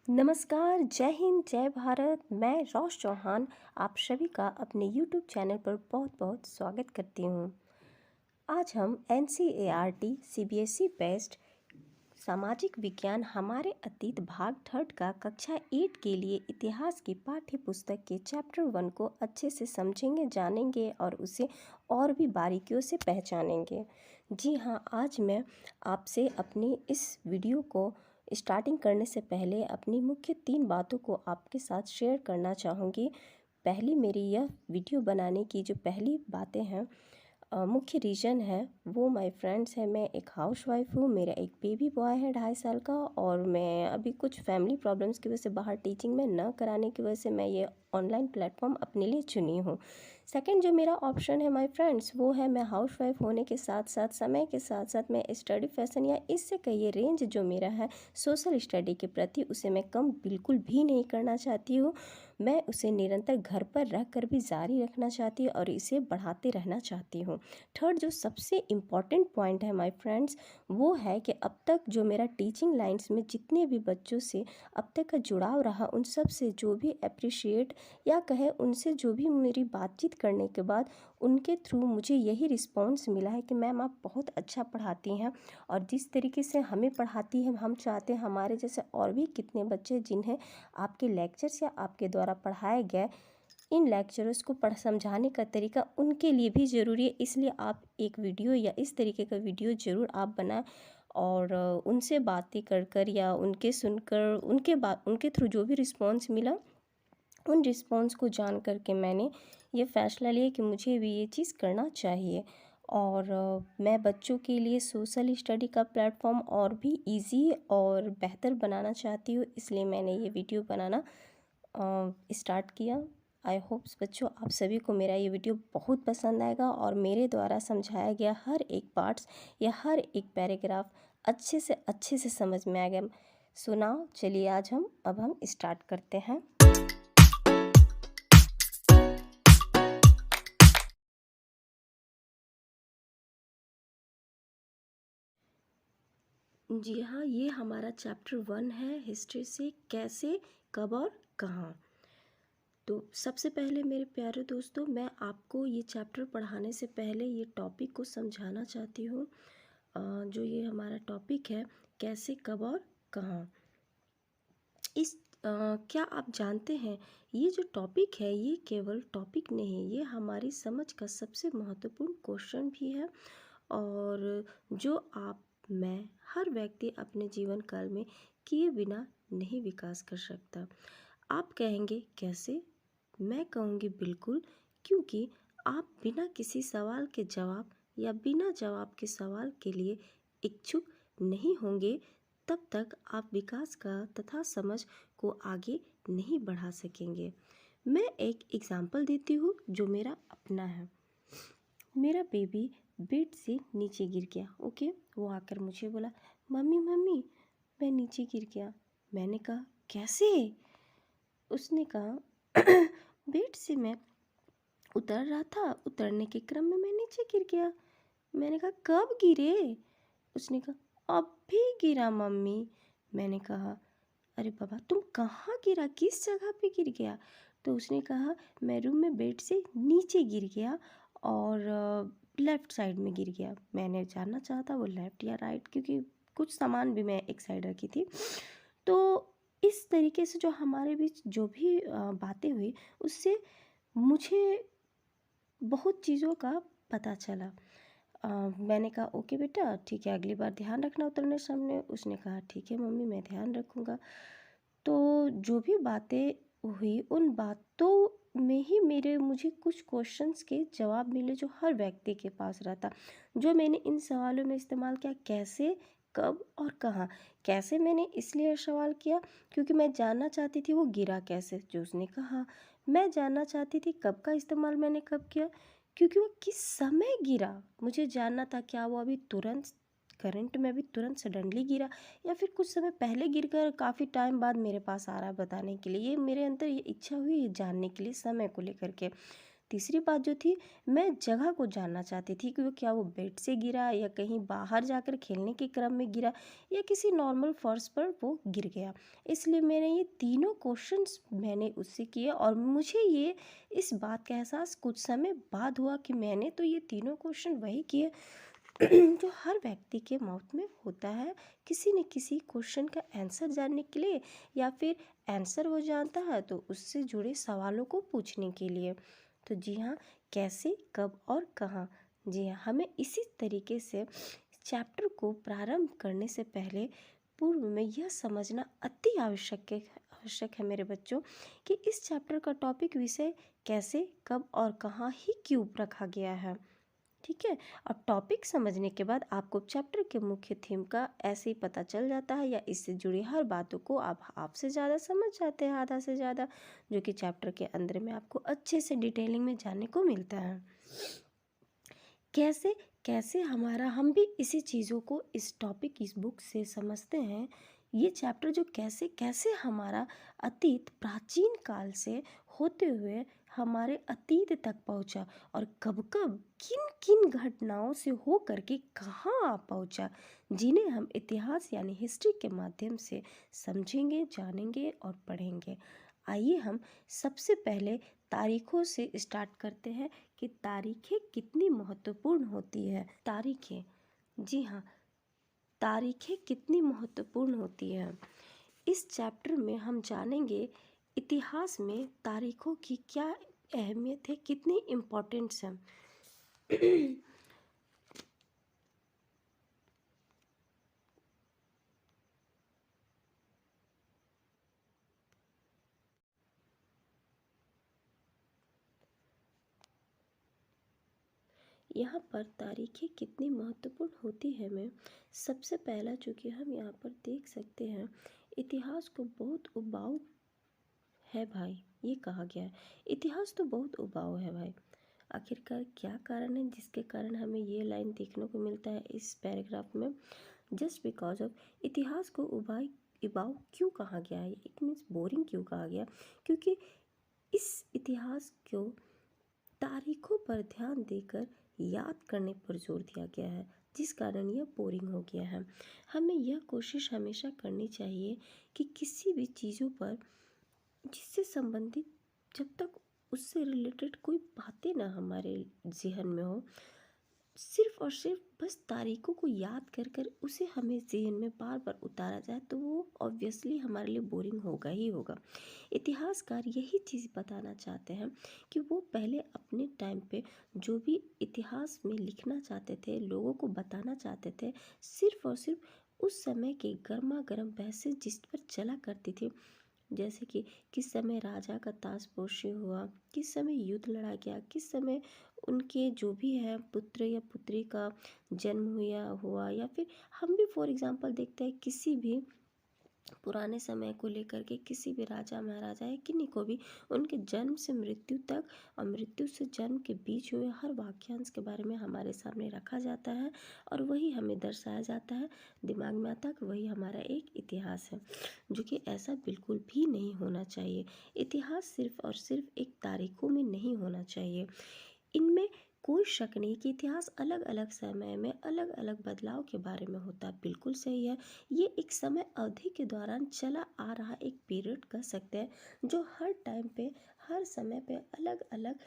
नमस्कार, जय हिंद, जय भारत। मैं रौश चौहान आप सभी का अपने यूट्यूब चैनल पर बहुत बहुत स्वागत करती हूँ। आज हम NCERT CBSE बेस्ड सामाजिक विज्ञान हमारे अतीत भाग थर्ड का कक्षा 8 के लिए इतिहास की पाठ्य पुस्तक के चैप्टर 1 को अच्छे से समझेंगे, जानेंगे और उसे और भी बारीकियों से पहचानेंगे। जी हाँ, आज मैं आपसे अपनी इस वीडियो को स्टार्टिंग करने से पहले अपनी मुख्य 3 बातों को आपके साथ शेयर करना चाहूँगी। पहली मेरी यह वीडियो बनाने की जो पहली बातें हैं, मुख्य रीज़न है वो माय फ्रेंड्स है। मैं एक हाउसवाइफ हूँ, मेरा एक बेबी बॉय है 2.5 साल का, और मैं अभी कुछ फैमिली प्रॉब्लम्स की वजह से बाहर टीचिंग में न कराने की वजह से मैं ये ऑनलाइन प्लेटफॉर्म अपने लिए चुनी हूँ। सेकंड जो मेरा ऑप्शन है माय फ्रेंड्स, वो है मैं हाउसवाइफ होने के साथ साथ समय के साथ साथ मैं स्टडी फैशन या इससे कहिए रेंज जो मेरा है सोशल स्टडी के प्रति, उसे मैं कम बिल्कुल भी नहीं करना चाहती हूँ। मैं उसे निरंतर घर पर रह कर भी जारी रखना चाहती हूँ और इसे बढ़ाते रहना चाहती हूँ। थर्ड जो सबसे इम्पॉर्टेंट पॉइंट है माय फ्रेंड्स, वो है कि अब तक जो मेरा टीचिंग लाइन्स में जितने भी बच्चों से अब तक का जुड़ाव रहा, उन सब से जो भी अप्रिशिएट या कहे उनसे जो भी मेरी बातचीत करने के बाद उनके थ्रू मुझे यही रिस्पॉन्स मिला है कि मैम आप बहुत अच्छा पढ़ाती हैं, और जिस तरीके से हमें पढ़ाती हैं हम चाहते हैं हमारे जैसे और भी कितने बच्चे जिन्हें आपके लेक्चर्स या आपके द्वारा पढ़ाए गए इन लेक्चरर्स को समझाने का तरीका उनके लिए भी ज़रूरी है। इसलिए आप एक वीडियो या इस तरीके का वीडियो ज़रूर आप बनाएं, और उनसे बातें कर कर या उनके सुनकर उनके थ्रू जो भी रिस्पॉन्स मिला उन रिस्पॉन्स को जान कर के मैंने ये फ़ैसला लिया कि मुझे भी ये चीज़ करना चाहिए। और मैं बच्चों के लिए सोशल स्टडी का प्लेटफॉर्म और भी इजी और बेहतर बनाना चाहती हूँ, इसलिए मैंने ये वीडियो बनाना स्टार्ट किया। आई होप्स बच्चों आप सभी को मेरा ये वीडियो बहुत पसंद आएगा और मेरे द्वारा समझाया गया हर एक पार्ट्स या हर एक पैराग्राफ अच्छे से समझ में आएगा। सुनाओ, चलिए आज हम स्टार्ट करते हैं। जी हाँ, ये हमारा चैप्टर 1 है, हिस्ट्री से कैसे, कब और कहाँ। तो सबसे पहले मेरे प्यारे दोस्तों, मैं आपको ये चैप्टर पढ़ाने से पहले ये टॉपिक को समझाना चाहती हूँ। जो ये हमारा टॉपिक है, कैसे, कब और कहाँ। क्या आप जानते हैं ये जो टॉपिक है ये केवल टॉपिक नहीं, ये हमारी समझ का सबसे महत्वपूर्ण क्वेश्चन भी है, और जो आप, मैं, हर व्यक्ति अपने जीवन काल में किए बिना नहीं विकास कर सकता। आप कहेंगे कैसे? मैं कहूँगी बिल्कुल, क्योंकि आप बिना किसी सवाल के जवाब या बिना जवाब के सवाल के लिए इच्छुक नहीं होंगे, तब तक आप विकास का तथा समझ को आगे नहीं बढ़ा सकेंगे। मैं एक एग्जाम्पल देती हूँ जो मेरा अपना है। मेरा बेबी बेड से नीचे गिर गया। ओके, वो आकर मुझे बोला, मम्मी मम्मी मैं नीचे गिर गया। मैंने कहा कैसे? उसने कहा बेड से मैं उतर रहा था, उतरने के क्रम में मैं नीचे गिर गया। मैंने कहा कब गिरे? उसने कहा अभी गिरा मम्मी। मैंने कहा अरे बाबा तुम कहाँ गिरा, किस जगह पे गिर गया? तो उसने कहा मैं रूम में बेड से नीचे गिर गया और लेफ़्ट साइड में गिर गया। मैंने जानना चाहा था वो लेफ़्ट या राइट, क्योंकि कुछ सामान भी मैं एक साइड रखी थी। तो इस तरीके से जो हमारे बीच जो भी बातें हुई उससे मुझे बहुत चीज़ों का पता चला। मैंने कहा ओके बेटा ठीक है, अगली बार ध्यान रखना उतरने समय। उसने कहा ठीक है मम्मी मैं ध्यान रखूँगा। तो जो भी बातें हुई उन बातों में ही मुझे कुछ क्वेश्चंस के जवाब मिले जो हर व्यक्ति के पास रहता, जो मैंने इन सवालों में इस्तेमाल किया। कैसे, कब और कहाँ। कैसे मैंने इसलिए सवाल किया क्योंकि मैं जानना चाहती थी वो गिरा कैसे, जो उसने कहा। मैं जानना चाहती थी कब का इस्तेमाल मैंने कब किया, क्योंकि वो किस समय गिरा मुझे जानना था। क्या वो अभी तुरंत करंट में अभी तुरंत सडनली गिरा, या फिर कुछ समय पहले गिरकर काफ़ी टाइम बाद मेरे पास आ रहा है बताने के लिए। ये मेरे अंदर ये इच्छा हुई ये जानने के लिए समय को लेकर के। तीसरी बात जो थी, मैं जगह को जानना चाहती थी कि वो क्या वो बेड से गिरा या कहीं बाहर जाकर खेलने के क्रम में गिरा या किसी नॉर्मल फर्श पर वो गिर गया। इसलिए मैंने ये तीनों क्वेश्चंस मैंने उससे किए और मुझे ये इस बात का एहसास कुछ समय बाद हुआ कि मैंने तो ये तीनों क्वेश्चन वही किए जो हर व्यक्ति के माउथ में होता है, किसी न किसी क्वेश्चन का आंसर जानने के लिए या फिर आंसर वो जानता है तो उससे जुड़े सवालों को पूछने के लिए। तो जी हाँ, कैसे, कब और कहाँ। जी हाँ, हमें इसी तरीके से चैप्टर को प्रारंभ करने से पहले पूर्व में यह समझना अति आवश्यक है मेरे बच्चों कि इस चैप्टर का टॉपिक विषय कैसे, कब और कहाँ ही क्यों रखा गया है। ठीक है, और टॉपिक समझने के बाद आपको चैप्टर के मुख्य थीम का ऐसे ही पता चल जाता है या इससे जुड़ी हर बातों को आप आपसे ज़्यादा समझ जाते हैं, आधा से ज़्यादा, जो कि चैप्टर के अंदर में आपको अच्छे से डिटेलिंग में जानने को मिलता है। कैसे कैसे हमारा हम भी इसी चीज़ों को इस टॉपिक इस बुक से समझते हैं। ये चैप्टर जो कैसे कैसे हमारा अतीत प्राचीन काल से होते हुए हमारे अतीत तक पहुंचा और कब कब किन किन घटनाओं से हो करके कहाँ आ पहुंचा, जिन्हें हम इतिहास यानी हिस्ट्री के माध्यम से समझेंगे, जानेंगे और पढ़ेंगे। आइए हम सबसे पहले तारीखों से स्टार्ट करते हैं कि तारीखें कितनी महत्वपूर्ण होती है। तारीखें, जी हाँ, तारीखें कितनी महत्वपूर्ण होती हैं। इस चैप्टर में हम जानेंगे इतिहास में तारीखों की क्या अहमियत है, कितनी इम्पोर्टेंस है। यहाँ पर तारीखें कितनी महत्वपूर्ण होती है में सबसे पहला जो कि हम यहाँ पर देख सकते हैं, इतिहास को बहुत उबाऊ है भाई, ये कहा गया है। इतिहास तो बहुत उबाऊ है भाई। आखिरकार क्या कारण है जिसके कारण हमें ये लाइन देखने को मिलता है इस पैराग्राफ में। जस्ट बिकॉज ऑफ, इतिहास को उबाऊ क्यों कहा गया है, इट मीन्स बोरिंग क्यों कहा गया, क्योंकि इस इतिहास को तारीखों पर ध्यान देकर याद करने पर जोर दिया गया है, जिस कारण यह बोरिंग हो गया है। हमें यह कोशिश हमेशा करनी चाहिए कि किसी भी चीज़ों पर जिससे संबंधित, जब तक उससे रिलेटेड कोई बातें ना हमारे ज़हन में हो, सिर्फ और सिर्फ बस तारीखों को याद कर कर उसे हमें ज़हन में बार बार उतारा जाए तो वो ऑब्वियसली हमारे लिए बोरिंग होगा ही होगा। इतिहासकार यही चीज़ बताना चाहते हैं कि वो पहले अपने टाइम पे जो भी इतिहास में लिखना चाहते थे, लोगों को बताना चाहते थे, सिर्फ और सिर्फ उस समय के गर्मा गर्म बहसें जिस पर चला करती थी, जैसे कि किस समय राजा का ताजपोशी हुआ, किस समय युद्ध लड़ा गया, किस समय उनके जो भी है पुत्र या पुत्री का जन्म हुआ या फिर हम भी फॉर एग्जांपल देखते हैं किसी भी पुराने समय को लेकर के किसी भी राजा महाराजा या किन्हीं को भी उनके जन्म से मृत्यु तक और मृत्यु से जन्म के बीच हुए हर वाक्यांश के बारे में हमारे सामने रखा जाता है और वही हमें दर्शाया जाता है, दिमाग में आता है कि वही हमारा एक इतिहास है, जो कि ऐसा बिल्कुल भी नहीं होना चाहिए। इतिहास सिर्फ और सिर्फ एक तारीखों में नहीं होना चाहिए। इनमें कोई शक नहीं कि इतिहास अलग अलग समय में अलग अलग बदलाव के बारे में होता है, बिल्कुल सही है। ये एक समय अवधि के दौरान चला आ रहा एक पीरियड कह सकते हैं, जो हर टाइम पे हर समय पे अलग अलग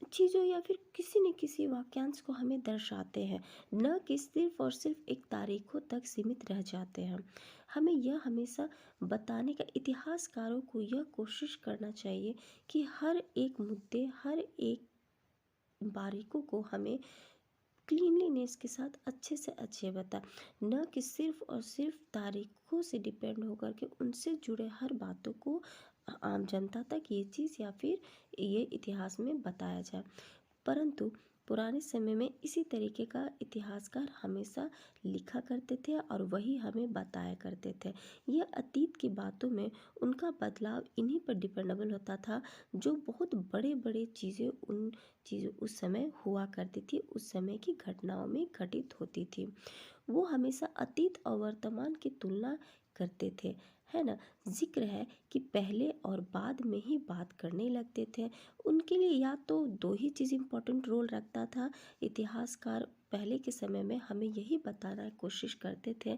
चीज़ों या फिर किसी न किसी वाक्यांश को हमें दर्शाते हैं, न कि सिर्फ और सिर्फ एक तारीखों तक सीमित रह जाते हैं। हमें यह हमेशा बताने का, इतिहासकारों को यह कोशिश करना चाहिए कि हर एक मुद्दे, हर एक बारीकों को हमें क्लीनलीनेस के साथ अच्छे से अच्छे बता, न कि सिर्फ और सिर्फ तारीखों से डिपेंड होकर के उनसे जुड़े हर बातों को आम जनता तक ये चीज़ या फिर ये इतिहास में बताया जाए। परंतु पुराने समय में इसी तरीके का इतिहासकार हमेशा लिखा करते थे और वही हमें बताया करते थे। यह अतीत की बातों में उनका बदलाव इन्हीं पर डिपेंडेबल होता था, जो बहुत बड़े बड़े चीज़ें उन चीज़ों उस समय हुआ करती थी, उस समय की घटनाओं में घटित होती थी। वो हमेशा अतीत और वर्तमान की तुलना करते थे, है ना। जिक्र है कि पहले और बाद में ही बात करने लगते थे। उनके लिए या तो दो ही चीज़ इम्पोर्टेंट रोल रखता था। इतिहासकार पहले के समय में हमें यही बताना कोशिश करते थे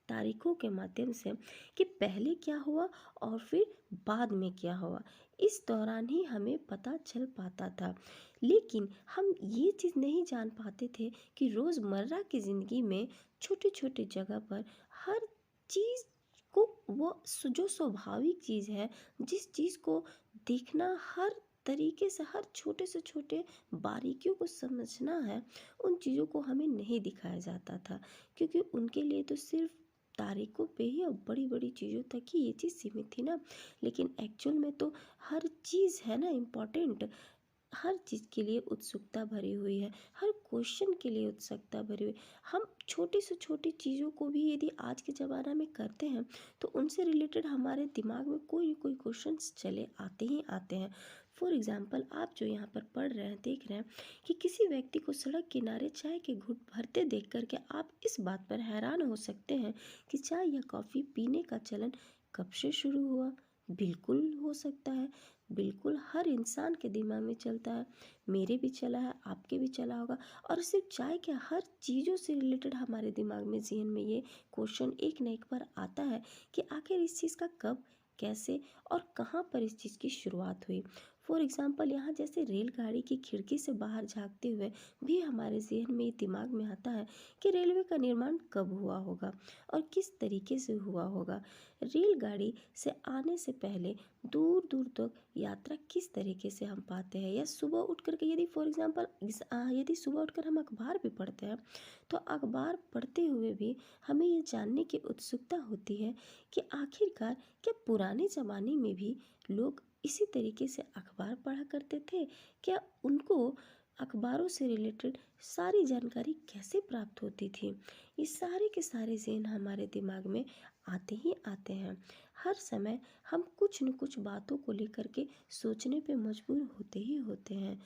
तारीखों के माध्यम से कि पहले क्या हुआ और फिर बाद में क्या हुआ, इस दौरान ही हमें पता चल पाता था। लेकिन हम ये चीज़ नहीं जान पाते थे कि रोज़मर्रा की ज़िंदगी में छोटी छोटी जगह पर हर चीज़ को जो स्वाभाविक चीज़ है, जिस चीज़ को देखना हर तरीके से, हर छोटे से छोटे बारीकियों को समझना है, उन चीज़ों को हमें नहीं दिखाया जाता था, क्योंकि उनके लिए तो सिर्फ तारीखों पे ही और बड़ी बड़ी चीज़ों तक ही ये चीज़ सीमित थी ना। लेकिन एक्चुअल में तो हर चीज़ है ना इम्पोर्टेंट, हर चीज़ के लिए उत्सुकता भरी हुई है, हर क्वेश्चन के लिए उत्सुकता भरी हुई। हम छोटी से छोटी चीज़ों को भी यदि आज के ज़माना में करते हैं तो उनसे रिलेटेड हमारे दिमाग में कोई ना कोई क्वेश्चंस चले आते ही आते हैं। फॉर एग्ज़ाम्पल, आप जो यहाँ पर पढ़ रहे हैं, देख रहे हैं कि किसी व्यक्ति को सड़क किनारे चाय के घूंट भरते देख करके आप इस बात पर हैरान हो सकते हैं कि चाय या कॉफ़ी पीने का चलन कब से शुरू हुआ। बिल्कुल हो सकता है, बिल्कुल हर इंसान के दिमाग में चलता है, मेरे भी चला है, आपके भी चला होगा। और सिर्फ चाय क्या, हर चीज़ों से रिलेटेड हमारे दिमाग में, ज़हन में ये क्वेश्चन एक न एक बार आता है कि आखिर इस चीज़ का कब, कैसे और कहाँ पर इस चीज़ की शुरुआत हुई। फॉर एग्ज़ाम्पल, यहाँ जैसे रेलगाड़ी की खिड़की से बाहर झांकते हुए भी हमारे ज़हन में, दिमाग में आता है कि रेलवे का निर्माण कब हुआ होगा और किस तरीके से हुआ होगा। रेलगाड़ी से आने से पहले दूर दूर तक यात्रा किस तरीके से हम पाते हैं, या सुबह उठ कर के यदि फॉर एग्ज़ाम्पल यदि सुबह उठकर हम अखबार भी पढ़ते हैं तो अखबार पढ़ते हुए भी हमें ये जानने की उत्सुकता होती है कि आखिरकार क्या पुराने ज़माने में भी लोग इसी तरीके से अखबार पढ़ा करते थे। क्या उनको अखबारों से रिलेटेड सारी जानकारी कैसे प्राप्त होती थी। ये सारे के सारे ज़हन हमारे दिमाग में आते ही आते हैं। हर समय हम कुछ न कुछ बातों को लेकर के सोचने पे मजबूर होते ही होते हैं।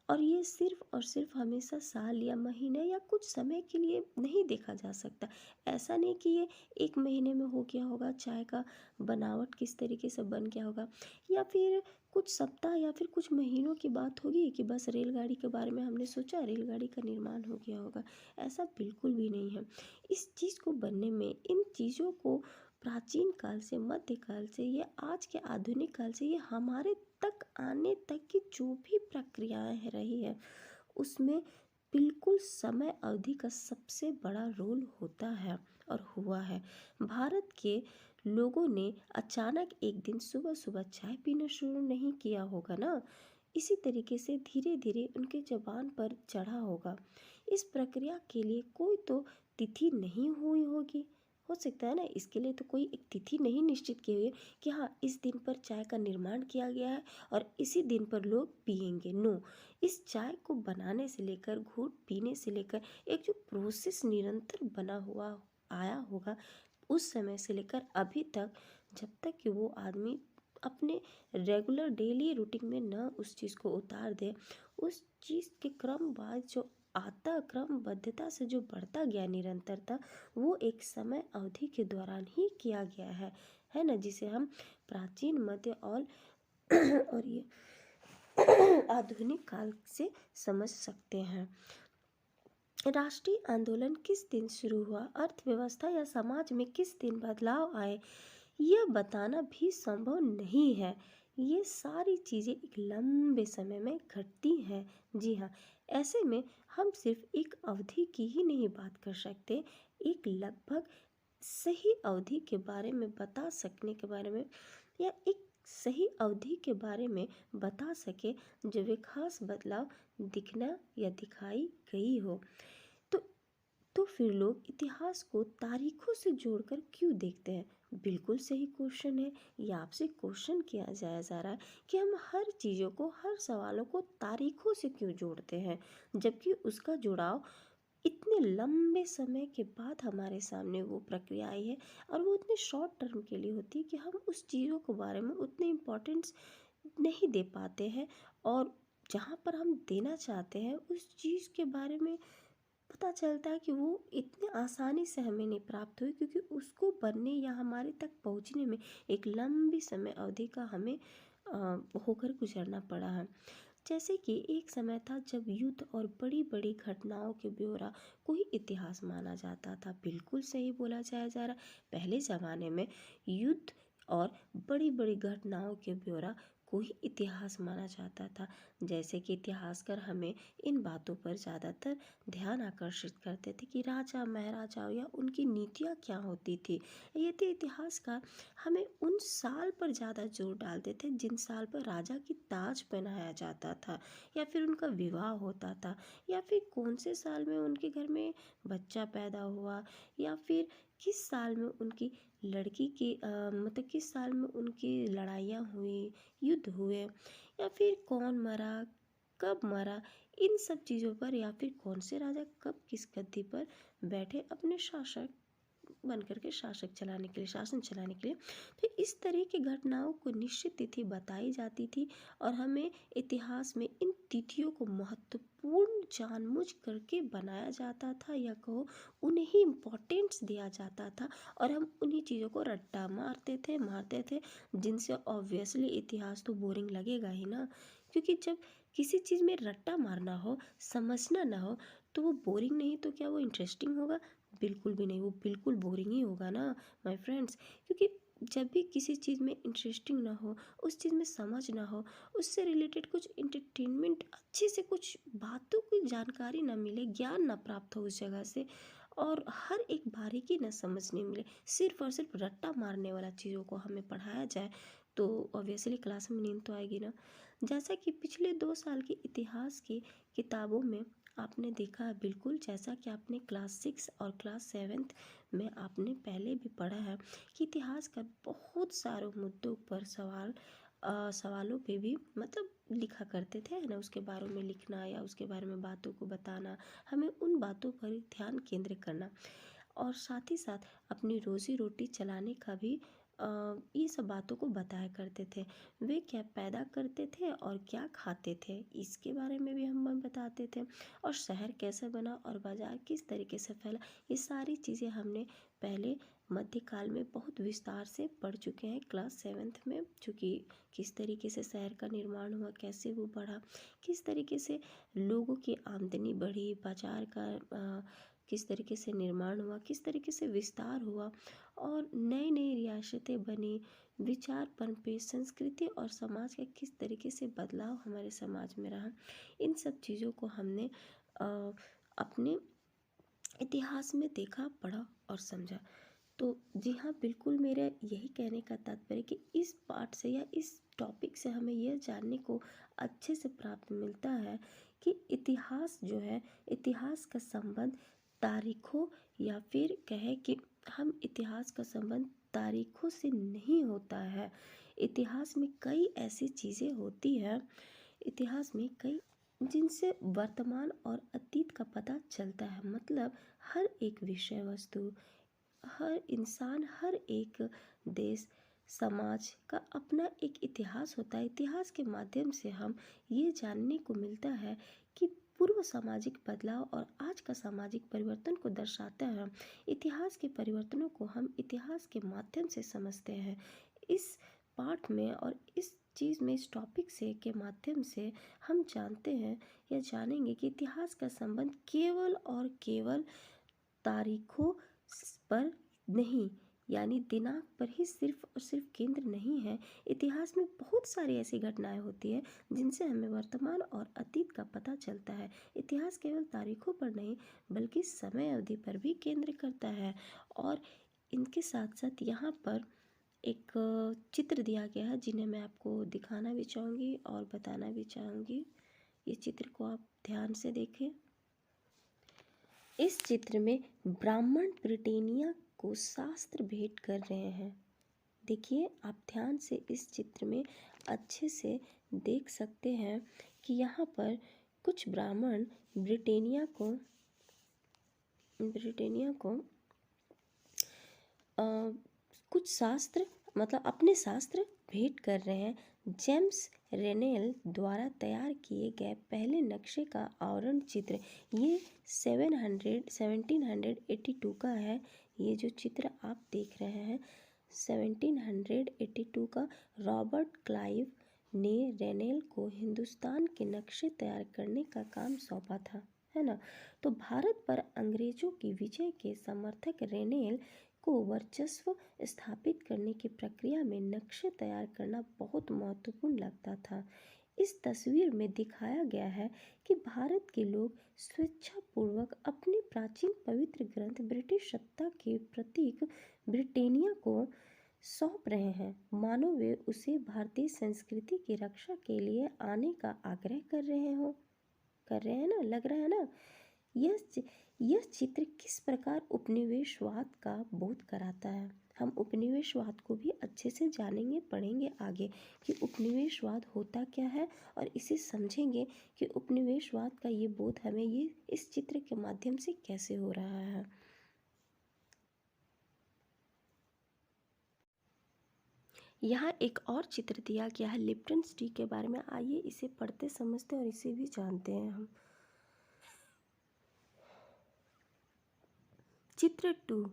और ये सिर्फ और सिर्फ हमेशा साल या महीने या कुछ समय के लिए नहीं देखा जा सकता। ऐसा नहीं कि ये एक महीने में हो गया होगा, चाय का बनावट किस तरीके से बन गया होगा, या फिर कुछ सप्ताह या फिर कुछ महीनों की बात होगी कि बस रेलगाड़ी के बारे में हमने सोचा, रेलगाड़ी का निर्माण हो गया होगा। ऐसा बिल्कुल भी नहीं है। इस चीज़ को बनने में, इन चीज़ों को प्राचीन काल से, मध्यकाल से, ये आज के आधुनिक काल से, ये हमारे तक आने तक की जो भी प्रक्रियाएं रही है, उसमें बिल्कुल समय अवधि का सबसे बड़ा रोल होता है और हुआ है। भारत के लोगों ने अचानक एक दिन सुबह सुबह चाय पीना शुरू नहीं किया होगा ना। इसी तरीके से धीरे धीरे उनके ज़बान पर चढ़ा होगा। इस प्रक्रिया के लिए कोई तो तिथि नहीं हुई होगी। हो सकता है ना, इसके लिए तो कोई एक तिथि नहीं निश्चित की हुई है कि हाँ, इस दिन पर चाय का निर्माण किया गया है और इसी दिन पर लोग पिएंगे। नो, इस चाय को बनाने से लेकर, घूंट पीने से लेकर, एक जो प्रोसेस निरंतर बना हुआ आया होगा उस समय से लेकर अभी तक, जब तक कि वो आदमी अपने रेगुलर डेली रूटीन में न उस चीज़ को उतार दे, उस चीज़ के क्रमवार जो आता, क्रमबद्धता से जो बढ़ता गया निरंतरता, वो एक समय अवधि के दौरान ही किया गया है ना, जिसे हम प्राचीन, मध्य और ये आधुनिक काल से समझ सकते हैं। राष्ट्रीय आंदोलन किस दिन शुरू हुआ, अर्थव्यवस्था या समाज में किस दिन बदलाव आए, यह बताना भी संभव नहीं है। ये सारी चीज़ें एक लंबे समय में घटती हैं। जी हाँ, ऐसे में हम सिर्फ एक अवधि की ही नहीं बात कर सकते, एक लगभग सही अवधि के बारे में बता सकने के बारे में, या एक सही अवधि के बारे में बता सके जब एक खास बदलाव दिखना या दिखाई गई हो। तो तो फिर लोग इतिहास को तारीखों से जोड़कर क्यों देखते हैं? बिल्कुल सही क्वेश्चन है। ये आपसे क्वेश्चन किया जाया जा रहा है कि हम हर चीज़ों को, हर सवालों को तारीखों से क्यों जोड़ते हैं, जबकि उसका जुड़ाव इतने लंबे समय के बाद हमारे सामने वो प्रक्रिया आई है, और वो इतने शॉर्ट टर्म के लिए होती है कि हम उस चीज़ों के बारे में उतने इम्पोर्टेंस नहीं दे पाते हैं, और जहाँ पर हम देना चाहते हैं उस चीज़ के बारे में पता चलता है कि वो इतने आसानी से हमें नहीं प्राप्त हुई, क्योंकि उसको बनने या हमारे तक पहुंचने में एक लंबी समय अवधि का हमें होकर गुजरना पड़ा है। जैसे कि एक समय था जब युद्ध और बड़ी बड़ी घटनाओं के ब्यौरा को ही इतिहास माना जाता था। बिल्कुल सही बोला जाया जा रहा। पहले ज़माने में युद्ध और बड़ी बड़ी घटनाओं के ब्यौरा को ही इतिहास माना जाता था। जैसे कि इतिहासकार हमें इन बातों पर ज़्यादातर ध्यान आकर्षित करते थे कि राजा महाराजाओं या उनकी नीतियाँ क्या होती थी। यदि इतिहासकार हमें उन साल पर ज़्यादा जोर डालते थे जिन साल पर राजा की ताज पहनाया जाता था, या फिर उनका विवाह होता था, या फिर कौन से साल में उनके घर में बच्चा पैदा हुआ, या फिर किस साल में उनकी लड़की की मतलब किस साल में उनकी लड़ाइयाँ हुई, युद्ध हुए, या फिर कौन मरा, कब मरा, इन सब चीज़ों पर, या फिर कौन से राजा कब किस गद्दी पर बैठे अपने शासक बन करके शासन चलाने के लिए। तो इस तरह की घटनाओं को निश्चित तिथि बताई जाती थी, और हमें इतिहास में इन तिथियों को महत्वपूर्ण जानबूझ करके बनाया जाता था, या कहो उन्हें इम्पोर्टेंस दिया जाता था, और हम उन्हीं चीज़ों को रट्टा मारते थे, जिनसे ऑब्वियसली इतिहास तो बोरिंग लगेगा ही ना। क्योंकि जब किसी चीज़ में रट्टा मारना हो, समझना ना हो, तो वो बोरिंग नहीं तो क्या वो इंटरेस्टिंग होगा? बिल्कुल भी नहीं, वो बिल्कुल बोरिंग ही होगा ना माय फ्रेंड्स। क्योंकि जब भी किसी चीज़ में इंटरेस्टिंग ना हो, उस चीज़ में समझ ना हो, उससे रिलेटेड कुछ इंटरटेनमेंट अच्छे से कुछ बातों की जानकारी ना मिले, ज्ञान ना प्राप्त हो उस जगह से, और हर एक बारीकी ना समझने मिले, सिर्फ और सिर्फ रट्टा मारने वाला चीज़ों को हमें पढ़ाया जाए, तो ऑब्वियसली क्लास में नींद तो आएगी ना। जैसा कि पिछले 2 साल की इतिहास की किताबों में आपने देखा है, बिल्कुल जैसा कि आपने क्लास 6 और क्लास 7 में आपने पहले भी पढ़ा है कि इतिहास का बहुत सारे मुद्दों पर सवालों पे भी मतलब लिखा करते थे, है ना। उसके बारे में लिखना या उसके बारे में बातों को बताना, हमें उन बातों पर ध्यान केंद्रित करना, और साथ ही साथ अपनी रोज़ी रोटी चलाने का भी ये सब बातों को बताया करते थे। वे क्या पैदा करते थे और क्या खाते थे, इसके बारे में भी हम बताते थे, और शहर कैसे बना और बाज़ार किस तरीके से फैला, ये सारी चीज़ें हमने पहले मध्यकाल में बहुत विस्तार से पढ़ चुके हैं क्लास 7th में। चूँकि किस तरीके से शहर का निर्माण हुआ, कैसे वो बढ़ा, किस तरीके से लोगों की आमदनी बढ़ी, बाज़ार का किस तरीके से निर्माण हुआ, किस तरीके से विस्तार हुआ, और नई नई रियासतें बनी, विचार पनपे, संस्कृति और समाज का किस तरीके से बदलाव हमारे समाज में रहा, इन सब चीज़ों को हमने अपने इतिहास में देखा, पढ़ा और समझा। तो जी हाँ, बिल्कुल मेरा यही कहने का तात्पर्य कि इस पाठ से या इस टॉपिक से हमें यह जानने को अच्छे से प्राप्त मिलता है कि इतिहास जो है, इतिहास का संबंध तारीखों, या फिर कहे कि हम इतिहास का संबंध तारीखों से नहीं होता है। इतिहास में कई ऐसी चीज़ें होती हैं, इतिहास में कई जिनसे वर्तमान और अतीत का पता चलता है। मतलब हर एक विषय वस्तु, हर इंसान, हर एक देश समाज का अपना एक इतिहास होता है। इतिहास के माध्यम से हम ये जानने को मिलता है कि पूर्व सामाजिक बदलाव और आज का सामाजिक परिवर्तन को दर्शाता है। इतिहास के परिवर्तनों को हम इतिहास के माध्यम से समझते हैं। इस पाठ में और इस चीज़ में, इस टॉपिक से के माध्यम से हम जानते हैं या जानेंगे कि इतिहास का संबंध केवल और केवल तारीखों पर नहीं, यानी दिनांक पर ही सिर्फ और सिर्फ केंद्र नहीं है। इतिहास में बहुत सारी ऐसी घटनाएं होती है जिनसे हमें वर्तमान और अतीत का पता चलता है। इतिहास केवल तारीखों पर नहीं बल्कि समय अवधि पर भी केंद्र करता है। और इनके साथ साथ यहाँ पर एक चित्र दिया गया है जिन्हें मैं आपको दिखाना भी चाहूँगी और बताना भी चाहूँगी। ये चित्र को आप ध्यान से देखें। इस चित्र में ब्राह्मण ब्रिटेनिया को शास्त्र भेंट कर रहे हैं। देखिए, आप ध्यान से इस चित्र में अच्छे से देख सकते हैं कि यहाँ पर कुछ ब्राह्मण ब्रिटेनिया को कुछ शास्त्र मतलब अपने शास्त्र भेंट कर रहे हैं। जेम्स रेनेल द्वारा तैयार किए गए पहले नक्शे का आवरण चित्र ये 1782 का है। ये जो चित्र आप देख रहे हैं 1782 का रॉबर्ट क्लाइव ने रेनेल को हिंदुस्तान के नक्शे तैयार करने का काम सौंपा था, है ना। तो भारत पर अंग्रेजों की विजय के समर्थक रेनेल को वर्चस्व स्थापित करने की प्रक्रिया में नक्शे तैयार करना बहुत महत्वपूर्ण लगता था। इस तस्वीर में दिखाया गया है कि भारत के लोग स्वेच्छापूर्वक अपने प्राचीन पवित्र ग्रंथ ब्रिटिश सत्ता के प्रतीक ब्रिटानिया को सौंप रहे हैं, मानो वे उसे भारतीय संस्कृति की रक्षा के लिए आने का आग्रह कर रहे हैं ना, लग रहा है ना। यह चित्र किस प्रकार उपनिवेशवाद का बोध कराता है। हम उपनिवेशवाद को भी अच्छे से जानेंगे, पढ़ेंगे आगे कि उपनिवेशवाद होता क्या है और इसे समझेंगे कि उपनिवेशवाद का ये बोध हमें ये इस चित्र के माध्यम से कैसे हो रहा है। यहाँ एक और चित्र दिया गया है लिप्टन टी के बारे में। आइए इसे पढ़ते समझते और इसे भी जानते हैं हम। चित्र 2,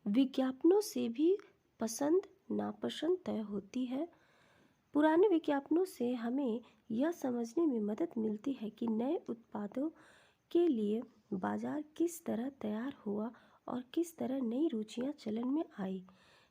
विज्ञापनों से भी पसंद नापसंद तय होती है। पुराने विज्ञापनों से हमें यह समझने में मदद मिलती है कि नए उत्पादों के लिए बाजार किस तरह तैयार हुआ और किस तरह नई रुचियां चलन में आई।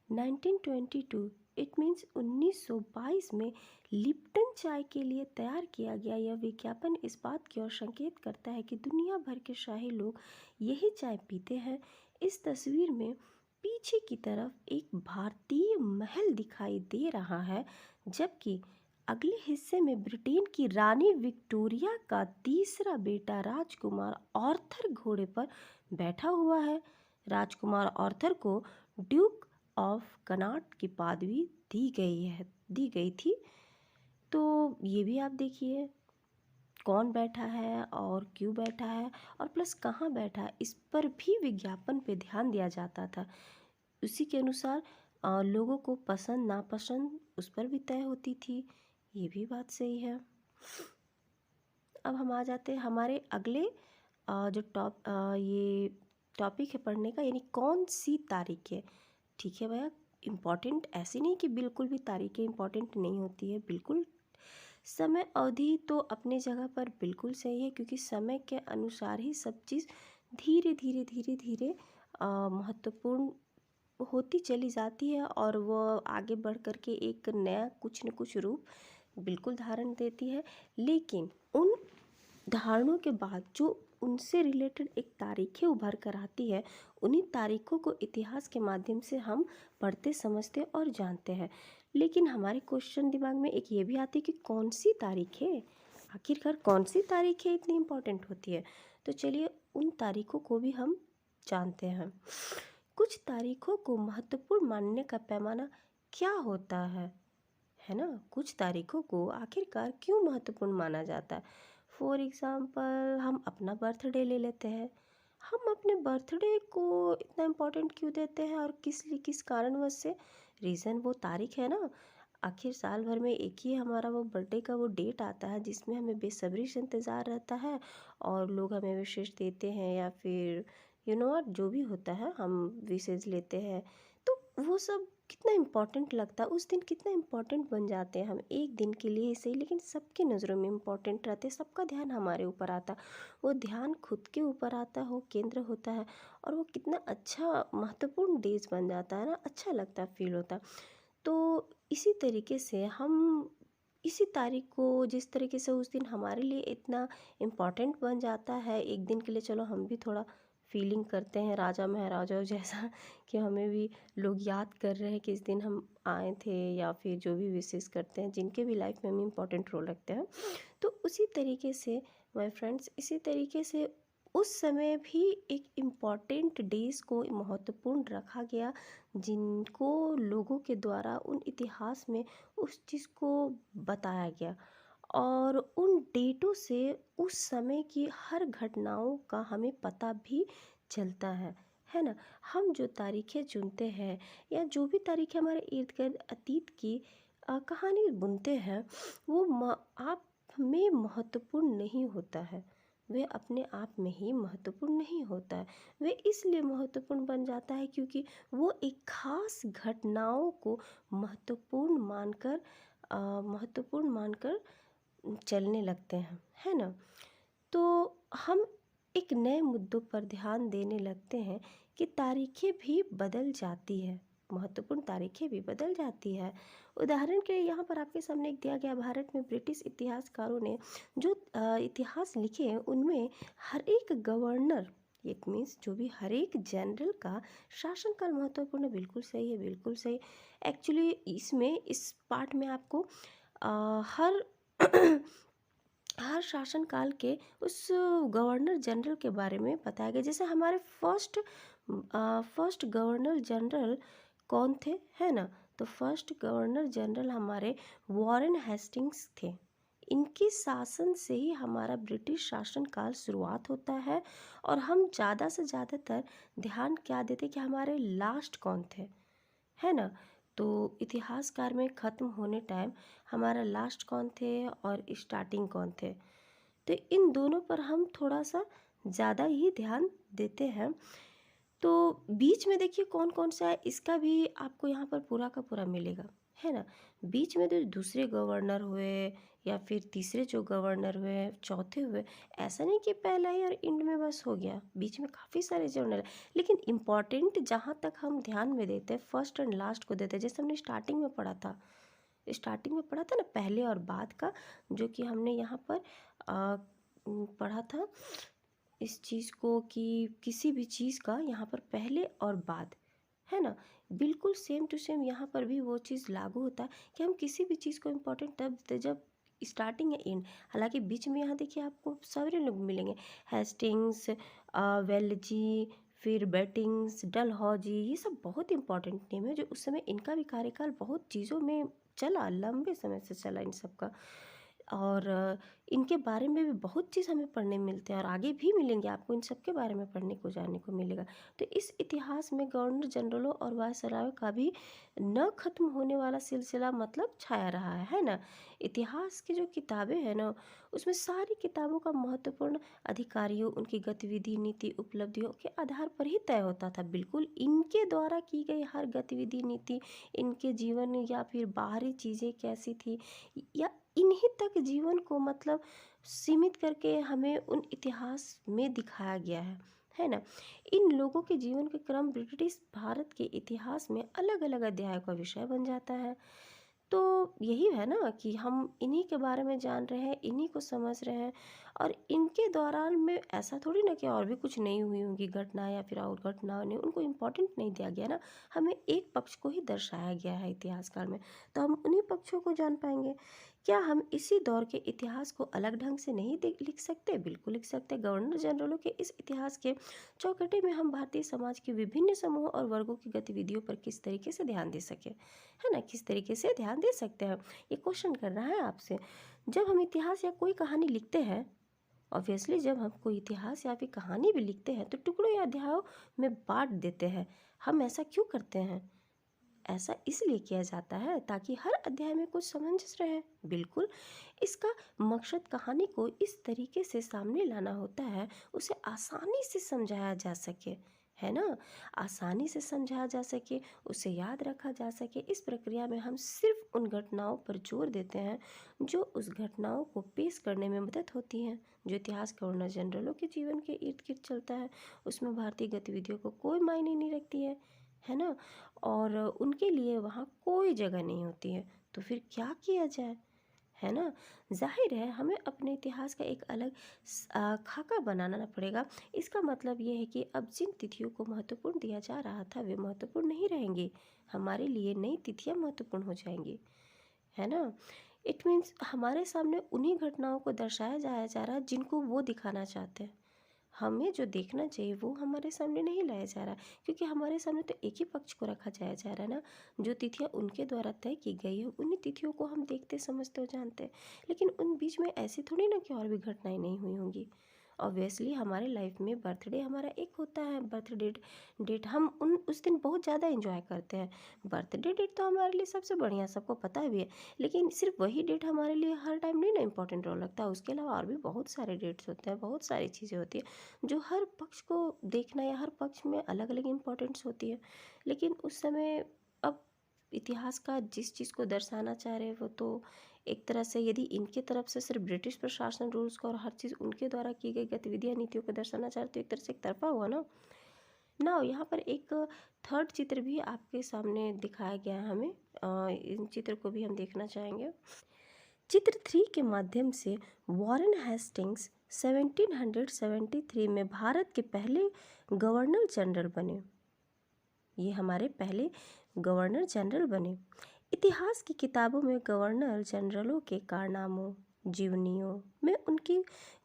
1922 इट मीन्स 1922 में लिप्टन चाय के लिए तैयार किया गया यह विज्ञापन इस बात की ओर संकेत करता है कि दुनिया भर के शाही लोग यही चाय पीते हैं। इस तस्वीर में पीछे की तरफ एक भारतीय महल दिखाई दे रहा है, जबकि अगले हिस्से में ब्रिटेन की रानी विक्टोरिया का तीसरा बेटा राजकुमार आर्थर घोड़े पर बैठा हुआ है। राजकुमार आर्थर को ड्यूक ऑफ कनाट की पदवी दी गई थी। तो ये भी आप देखिए कौन बैठा है और क्यों बैठा है और प्लस कहाँ बैठा है, इस पर भी विज्ञापन पे ध्यान दिया जाता था। उसी के अनुसार लोगों को पसंद नापसंद उस पर भी तय होती थी। ये भी बात सही है। अब हम आ जाते हैं हमारे अगले जो ये टॉपिक है पढ़ने का, यानी कौन सी तारीख है। ठीक है भैया, इम्पॉर्टेंट ऐसी नहीं कि बिल्कुल भी तारीखें इम्पॉर्टेंट नहीं होती है, बिल्कुल। समय अवधि तो अपनी जगह पर बिल्कुल सही है, क्योंकि समय के अनुसार ही सब चीज़ धीरे धीरे धीरे धीरे महत्वपूर्ण होती चली जाती है और वो आगे बढ़ कर के एक नया कुछ न कुछ रूप बिल्कुल धारण देती है। लेकिन उन धारणों के बाद जो उनसे रिलेटेड एक तारीखें उभर कर आती है, उन्हीं तारीखों को इतिहास के माध्यम से हम पढ़ते समझते और जानते हैं। लेकिन हमारे क्वेश्चन दिमाग में एक ये भी आती है कि कौन सी तारीख है, आखिरकार कौन सी तारीख है इतनी इम्पोर्टेंट होती है। तो चलिए उन तारीखों को भी हम जानते हैं। कुछ तारीखों को महत्वपूर्ण मानने का पैमाना क्या होता है ना। कुछ तारीखों को आखिरकार क्यों महत्वपूर्ण माना जाता है। फॉर एग्ज़ाम्पल हम अपना बर्थडे ले लेते हैं। हम अपने बर्थडे को इतना इम्पोर्टेंट क्यों देते हैं और किस कारणवश से। रीज़न वो तारीख है ना। आखिर साल भर में एक ही हमारा वो बर्थडे का वो डेट आता है जिसमें हमें बेसब्री से इंतज़ार रहता है और लोग हमें विशेष देते हैं या फिर जो भी होता है हम विशेष लेते हैं। तो वो सब कितना इम्पोर्टेंट लगता है उस दिन, कितना इम्पोर्टेंट बन जाते हैं हम एक दिन के लिए ही सही, लेकिन सबकी नज़रों में इम्पोर्टेंट रहते हैं। सबका ध्यान हमारे ऊपर आता, वो ध्यान खुद के ऊपर आता हो केंद्र होता है और वो कितना अच्छा महत्वपूर्ण डेज बन जाता है ना, अच्छा लगता है, फील होता है। तो इसी तरीके से हम इसी तारीख को जिस तरीके से उस दिन हमारे लिए इतना इम्पोर्टेंट बन जाता है एक दिन के लिए, चलो हम भी थोड़ा फीलिंग करते हैं राजा महाराजाओं जैसा कि हमें भी लोग याद कर रहे हैं कि इस दिन हम आए थे, या फिर जो भी विशेष करते हैं जिनके भी लाइफ में हम इम्पोर्टेंट रोल रखते हैं। तो उसी तरीके से माय फ्रेंड्स, इसी तरीके से उस समय भी एक इम्पॉर्टेंट डेज को महत्वपूर्ण रखा गया, जिनको लोगों के द्वारा उन इतिहास में उस चीज़ को बताया गया और उन डेटों से उस समय की हर घटनाओं का हमें पता भी चलता है ना। हम जो तारीखें चुनते हैं या जो भी तारीखें हमारे इर्द गिर्द अतीत की कहानी बुनते हैं वो आप में महत्वपूर्ण नहीं होता है, वे अपने आप में ही महत्वपूर्ण नहीं होता है। वे इसलिए महत्वपूर्ण बन जाता है क्योंकि वो एक खास घटनाओं को महत्वपूर्ण मानकर चलने लगते हैं, है ना? तो हम एक नए मुद्दों पर ध्यान देने लगते हैं कि तारीखें भी बदल जाती है, महत्वपूर्ण तारीखें भी बदल जाती है। उदाहरण के लिए यहाँ पर आपके सामने एक दिया गया, भारत में ब्रिटिश इतिहासकारों ने जो इतिहास लिखे हैं उनमें हर एक गवर्नर, इट मीन्स जो भी हर एक जनरल का शासनकाल महत्वपूर्ण है। बिल्कुल सही है, बिल्कुल सही। एक्चुअली इसमें इस पार्ट में आपको हर हर शासनकाल के उस गवर्नर जनरल के बारे में बताया गया। जैसे हमारे फर्स्ट गवर्नर जनरल कौन थे, है ना? तो फर्स्ट गवर्नर जनरल हमारे वॉरेन हेस्टिंग्स थे। इनके शासन से ही हमारा ब्रिटिश शासनकाल शुरुआत होता है। और हम ज़्यादा से ज़्यादातर ध्यान क्या देते कि हमारे लास्ट कौन थे, है ना? तो इतिहासकार में ख़त्म होने टाइम हमारा लास्ट कौन थे और स्टार्टिंग कौन थे, तो इन दोनों पर हम थोड़ा सा ज़्यादा ही ध्यान देते हैं। तो बीच में देखिए कौन कौन सा है, इसका भी आपको यहाँ पर पूरा का पूरा मिलेगा, है ना? बीच में जो दूसरे गवर्नर हुए या फिर तीसरे जो गवर्नर हुए, चौथे हुए, ऐसा नहीं कि पहला ही और एंड में बस हो गया। बीच में काफ़ी सारे जनरल है, लेकिन इम्पॉर्टेंट जहाँ तक हम ध्यान में देते हैं फर्स्ट एंड लास्ट को देते हैं। जैसे हमने स्टार्टिंग में पढ़ा था ना, पहले और बाद का, जो कि हमने यहाँ पर पढ़ा था इस चीज़ को कि किसी भी चीज़ का यहाँ पर पहले और बाद, है ना? बिल्कुल सेम टू सेम यहाँ पर भी वो चीज़ लागू होता है कि हम किसी भी चीज़ को इम्पोर्टेंट तब देते जब स्टार्टिंग या एंड। हालांकि बीच में यहाँ देखिए आपको सारे लोग मिलेंगे, हेस्टिंग्स, वेल्जी, फिर बेटिंग्स, डलहौजी, ये सब बहुत इंपॉर्टेंट नेम है जो उस समय इनका भी कार्यकाल बहुत चीज़ों में चला, लंबे समय से चला इन सब का। और इनके बारे में भी बहुत चीज़ हमें पढ़ने मिलते हैं और आगे भी मिलेंगे आपको, इन सब के बारे में पढ़ने को जानने को मिलेगा। तो इस इतिहास में गवर्नर जनरलों और वायसरायों का भी न ख़त्म होने वाला सिलसिला मतलब छाया रहा है ना? इतिहास की जो किताबें हैं ना, उसमें सारी किताबों का महत्वपूर्ण अधिकारियों, उनकी गतिविधि, नीति, उपलब्धियों के आधार पर ही तय होता था। बिल्कुल इनके द्वारा की गई हर गतिविधि, नीति, इनके जीवन या फिर बाहरी चीज़ें कैसी थी या इन्हीं तक जीवन को मतलब सीमित करके हमें उन इतिहास में दिखाया गया है ना? इन लोगों के जीवन के क्रम ब्रिटिश भारत के इतिहास में अलग अलग अध्याय का विषय बन जाता है। तो यही है ना कि हम इन्हीं के बारे में जान रहे हैं, इन्हीं को समझ रहे हैं। और इनके दौरान में ऐसा थोड़ी ना कि और भी कुछ नहीं हुई होंगी घटना या फिर और घटनाओं ने उनको इम्पोर्टेंट नहीं दिया गया ना, हमें एक पक्ष को ही दर्शाया गया है इतिहासकाल में, तो हम उन्हीं पक्षों को जान पाएंगे। क्या हम इसी दौर के इतिहास को अलग ढंग से नहीं लिख सकते? बिल्कुल लिख सकते। गवर्नर जनरलों के इस इतिहास के चौकटे में हम भारतीय समाज के विभिन्न समूहों और वर्गों की गतिविधियों पर किस तरीके से ध्यान दे सके, है ना? किस तरीके से ध्यान दे सकते हैं, ये क्वेश्चन कर रहा है आपसे। जब हम इतिहास या कोई कहानी लिखते हैं, ऑब्वियसली जब हम कोई इतिहास या फिर कहानी भी लिखते हैं तो टुकड़ों या अध्यायों में बांट देते हैं। हम ऐसा क्यों करते हैं? ऐसा इसलिए किया जाता है ताकि हर अध्याय में कुछ सामंजस्य रहे। बिल्कुल, इसका मकसद कहानी को इस तरीके से सामने लाना होता है, उसे आसानी से समझाया जा सके, है ना? आसानी से समझाया जा सके, उसे याद रखा जा सके। इस प्रक्रिया में हम सिर्फ उन घटनाओं पर जोर देते हैं जो उस घटनाओं को पेश करने में मदद होती हैं। जो इतिहास गवर्नर जनरलों के जीवन के इर्द गिर्द चलता है, उसमें भारतीय गतिविधियों को कोई मायने नहीं रखती है ना? और उनके लिए वहाँ कोई जगह नहीं होती है। तो फिर क्या किया जाए, है ना? जाहिर है हमें अपने इतिहास का एक अलग खाका बनाना पड़ेगा। इसका मतलब ये है कि अब जिन तिथियों को महत्वपूर्ण दिया जा रहा था वे महत्वपूर्ण नहीं रहेंगी, हमारे लिए नई तिथियाँ महत्वपूर्ण हो जाएंगी, है ना? इट मीन्स हमारे सामने उन्हीं घटनाओं को दर्शाया जाया जा रहा है जिनको वो दिखाना चाहते हैं। हमें जो देखना चाहिए वो हमारे सामने नहीं लाया जा रहा, क्योंकि हमारे सामने तो एक ही पक्ष को रखा जाया जा रहा है ना। जो तिथियाँ उनके द्वारा तय की गई है उन्हीं तिथियों को हम देखते, समझते और जानते हैं। लेकिन उन बीच में ऐसी थोड़ी ना कि और भी घटनाएं नहीं हुई होंगी। ऑब्वियसली हमारे लाइफ में बर्थडे हमारा एक होता है, बर्थडे डेट हम उस दिन बहुत ज़्यादा एंजॉय करते हैं। बर्थडे डेट तो हमारे लिए सबसे बढ़िया, सबको पता भी है, लेकिन सिर्फ वही डेट हमारे लिए हर टाइम नहीं ना इम्पोर्टेंट रोल लगता है। उसके अलावा और भी बहुत सारे डेट्स होते हैं, बहुत सारी चीज़ें होती है जो हर पक्ष को देखना या हर पक्ष में अलग अलग इम्पोर्टेंस होती है। लेकिन उस समय अब इतिहास का जिस चीज़ को दर्शाना चाह रहे हैं वो तो एक तरह से, यदि इनके तरफ से सिर्फ ब्रिटिश प्रशासन रूल्स को और हर चीज़ उनके द्वारा की गई गतिविधियाँ नीतियों को दर्शाना चाह रहे तो एक तरह से एक तरफा हुआ ना। यहाँ पर एक थर्ड चित्र भी आपके सामने दिखाया गया है हमें, इन चित्र को भी हम देखना चाहेंगे। चित्र 3 के माध्यम से वॉरेन हेस्टिंग्स 1773 में भारत के पहले गवर्नर जनरल बने। ये हमारे पहले गवर्नर जनरल बने। इतिहास की किताबों में गवर्नर जनरलों के कारनामों, जीवनियों में उनकी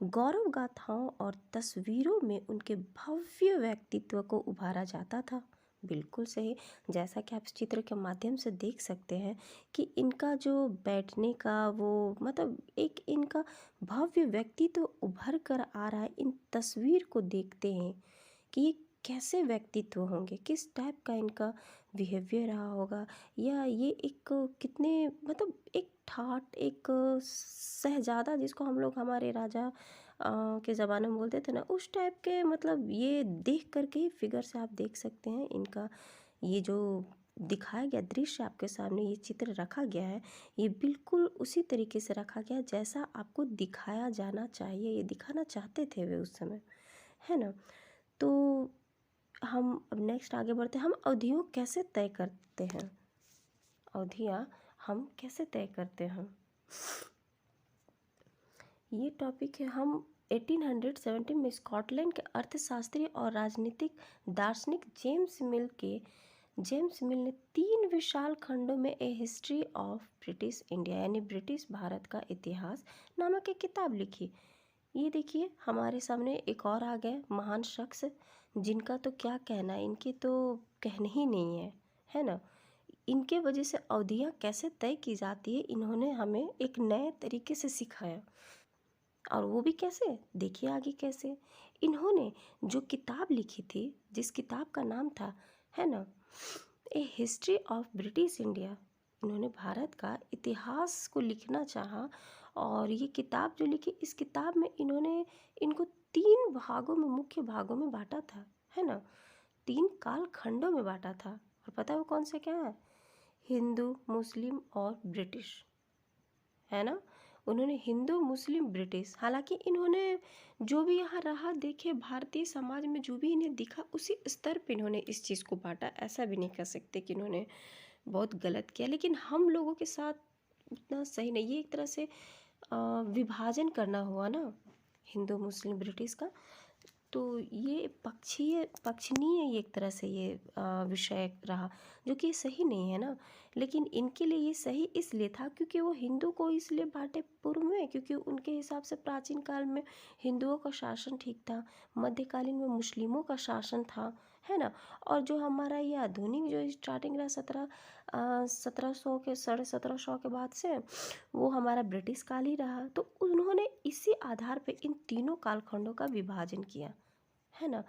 गौरव गाथाओं और तस्वीरों में उनके भव्य व्यक्तित्व को उभारा जाता था। बिल्कुल सही, जैसा कि आप इस चित्र के माध्यम से देख सकते हैं कि इनका जो बैठने का वो मतलब एक इनका भव्य व्यक्तित्व उभर कर आ रहा है। इन तस्वीर को देखते हैं कि ये कैसे व्यक्तित्व होंगे, किस टाइप का इनका बिहेवियर रहा होगा, या ये एक कितने मतलब एक ठाट, एक शहजादा जिसको हम लोग हमारे राजा के ज़माने में बोलते थे ना, उस टाइप के, मतलब ये देख करके ही फिगर से आप देख सकते हैं इनका ये जो दिखाया गया दृश्य आपके सामने, ये चित्र रखा गया है, ये बिल्कुल उसी तरीके से रखा गया जैसा आपको दिखाया जाना चाहिए, ये दिखाना चाहते थे वे उस समय, है ना। तो हम अब नेक्स्ट आगे बढ़ते हैं। हम अवधियों कैसे तय करते हैं, अवधियाँ हम कैसे तय करते हैं, ये टॉपिक है। हम 1870 में स्कॉटलैंड के अर्थशास्त्री और राजनीतिक दार्शनिक जेम्स मिल ने 3 विशाल खंडों में ए हिस्ट्री ऑफ ब्रिटिश इंडिया यानी ब्रिटिश भारत का इतिहास नामक एक किताब लिखी। ये देखिए हमारे सामने एक और आ गए महान शख्स, जिनका तो क्या कहना है, इनकी तो कहने ही नहीं है ना। इनके वजह से अवधियाँ कैसे तय की जाती है, इन्होंने हमें एक नए तरीके से सिखाया। और वो भी कैसे, देखिए आगे कैसे। इन्होंने जो किताब लिखी थी, जिस किताब का नाम था, है ना, ए हिस्ट्री ऑफ ब्रिटिश इंडिया, इन्होंने भारत का इतिहास को लिखना चाहा। और ये किताब जो लिखी, इस किताब में इन्होंने इनको 3 भागों में, मुख्य भागों में बांटा था, है ना, 3 काल खंडों में बांटा था। और पता है वो कौन से क्या है, हिंदू, मुस्लिम और ब्रिटिश, है ना। उन्होंने हिंदू, मुस्लिम, ब्रिटिश, हालांकि इन्होंने जो भी यहाँ रहा देखे, भारतीय समाज में जो भी इन्हें दिखा उसी स्तर पे इन्होंने इस चीज़ को बांटा। ऐसा भी नहीं कह सकते कि इन्होंने बहुत गलत किया, लेकिन हम लोगों के साथ उतना सही नहीं। ये एक तरह से विभाजन करना हुआ ना, हिंदू, मुस्लिम, ब्रिटिश का। तो ये पक्षनीय ये एक तरह से ये विषय रहा, जो कि सही नहीं है ना। लेकिन इनके लिए ये सही इसलिए था क्योंकि वो हिंदू को इसलिए बांटे पूर्व में, क्योंकि उनके हिसाब से प्राचीन काल में हिंदुओं का शासन ठीक था, मध्यकालीन में मुस्लिमों का शासन था, है ना। और जो हमारा ये आधुनिक जो स्टार्टिंग रहा 1700 के 1750 के बाद से, वो हमारा ब्रिटिश काल ही रहा। तो उन्होंने इसी आधार पे इन तीनों कालखंडों का विभाजन किया, है ना।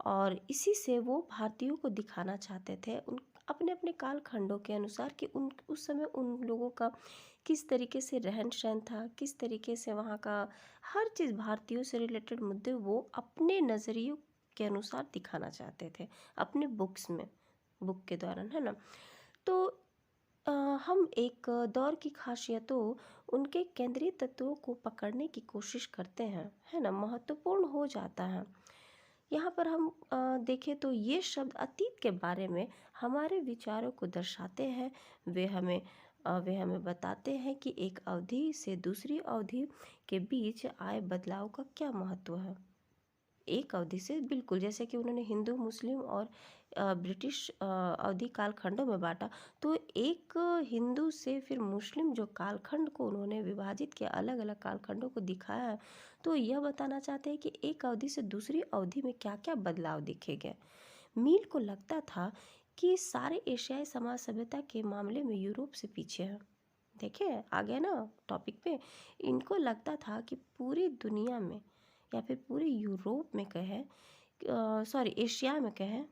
और इसी से वो भारतीयों को दिखाना चाहते थे उन अपने अपने कालखंडों के अनुसार कि उन उस समय उन लोगों का किस तरीके से रहन सहन था, किस तरीके से वहाँ का हर चीज़, भारतीयों से रिलेटेड मुद्दे वो अपने नज़रियों के अनुसार दिखाना चाहते थे अपने बुक के दौरान, है ना। तो हम एक दौर की खासियतों, उनके केंद्रीय तत्वों को पकड़ने की कोशिश करते हैं, है ना, महत्वपूर्ण हो जाता है। यहाँ पर हम देखें तो ये शब्द अतीत के बारे में हमारे विचारों को दर्शाते हैं। वे हमें बताते हैं कि एक अवधि से दूसरी अवधि के बीच आए बदलाव का क्या महत्व है। एक अवधि से बिल्कुल, जैसे कि उन्होंने हिंदू, मुस्लिम और ब्रिटिश अवधि कालखंडों में बांटा, तो एक हिंदू से फिर मुस्लिम जो कालखंड को उन्होंने विभाजित किया, अलग अलग कालखंडों को दिखाया है, तो यह बताना चाहते हैं कि एक अवधि से दूसरी अवधि में क्या क्या बदलाव दिखेंगे। मील को लगता था कि सारे एशियाई समाज सभ्यता के मामले में यूरोप से पीछे है। देखिए आ गया ना टॉपिक पे। इनको लगता था कि पूरी दुनिया में या फिर पूरे यूरोप में कहें, सॉरी एशिया में कहें,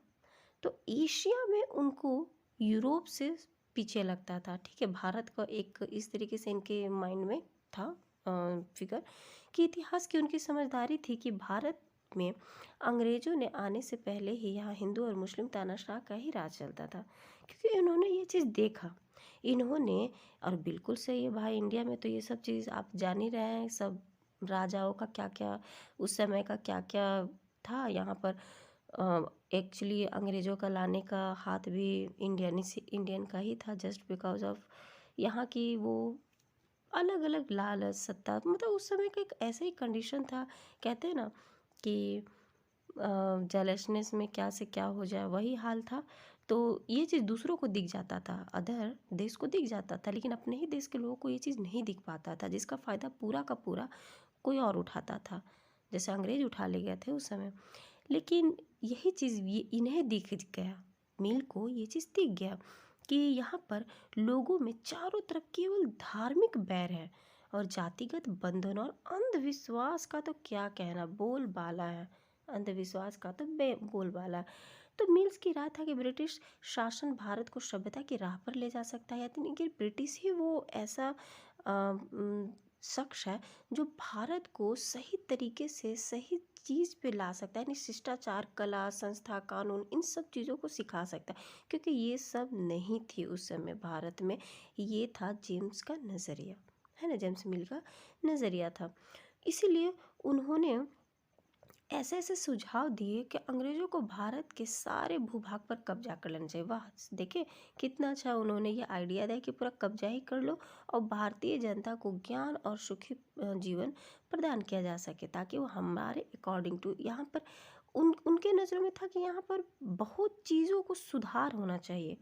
तो एशिया में उनको यूरोप से पीछे लगता था। ठीक है, भारत का एक इस तरीके से इनके माइंड में था फिगर कि इतिहास की उनकी समझदारी थी कि भारत में अंग्रेजों ने आने से पहले ही यहाँ हिंदू और मुस्लिम तानाशाह का ही राज चलता था, क्योंकि इन्होंने ये चीज़ देखा। इन्होंने, और बिल्कुल सही है भाई, इंडिया में तो ये सब चीज़ आप जान ही रहे हैं, सब राजाओं का क्या क्या, उस समय का क्या क्या था यहाँ पर। एक्चुअली अंग्रेज़ों का लाने का हाथ भी इंडियन का ही था, जस्ट बिकॉज ऑफ यहाँ की वो अलग अलग लालच सत्ता, मतलब उस समय का एक ऐसा ही कंडीशन था। कहते हैं ना कि जेलसनेस में क्या से क्या हो जाए, वही हाल था। तो ये चीज़ दूसरों को दिख जाता था, अदर देश को दिख जाता था, लेकिन अपने ही देश के लोगों को ये चीज़ नहीं दिख पाता था, जिसका फ़ायदा पूरा का पूरा कोई और उठाता था, जैसे अंग्रेज उठा ले गए थे उस समय। लेकिन यही चीज़ ये इन्हें दिख गया, मिल को ये चीज़ दिख गया कि यहाँ पर लोगों में चारों तरफ केवल धार्मिक बैर है और जातिगत बंधन और अंधविश्वास का तो क्या कहना, बोलबाला है। अंधविश्वास का तो बोलबाला। तो मिल्स की राय था कि ब्रिटिश शासन भारत को सभ्यता की राह पर ले जा सकता है, यानी कि ब्रिटिश ही वो ऐसा शख्स है जो भारत को सही तरीके से सही चीज़ पे ला सकता है, यानी शिष्टाचार, कला, संस्था, कानून, इन सब चीज़ों को सिखा सकता है, क्योंकि ये सब नहीं थी उस समय भारत में। ये था जेम्स का नज़रिया, है ना, जेम्स मिल का नज़रिया था। इसीलिए उन्होंने ऐसे ऐसे सुझाव दिए कि अंग्रेज़ों को भारत के सारे भूभाग पर कब्जा कर लेना चाहिए। वाह, देखिए कितना अच्छा उन्होंने ये आइडिया दिया कि पूरा कब्जा ही कर लो और भारतीय जनता को ज्ञान और सुखी जीवन प्रदान किया जा सके, ताकि वो हमारे अकॉर्डिंग टू यहाँ पर उनके नज़रों में था कि यहाँ पर बहुत चीज़ों को सुधार होना चाहिए।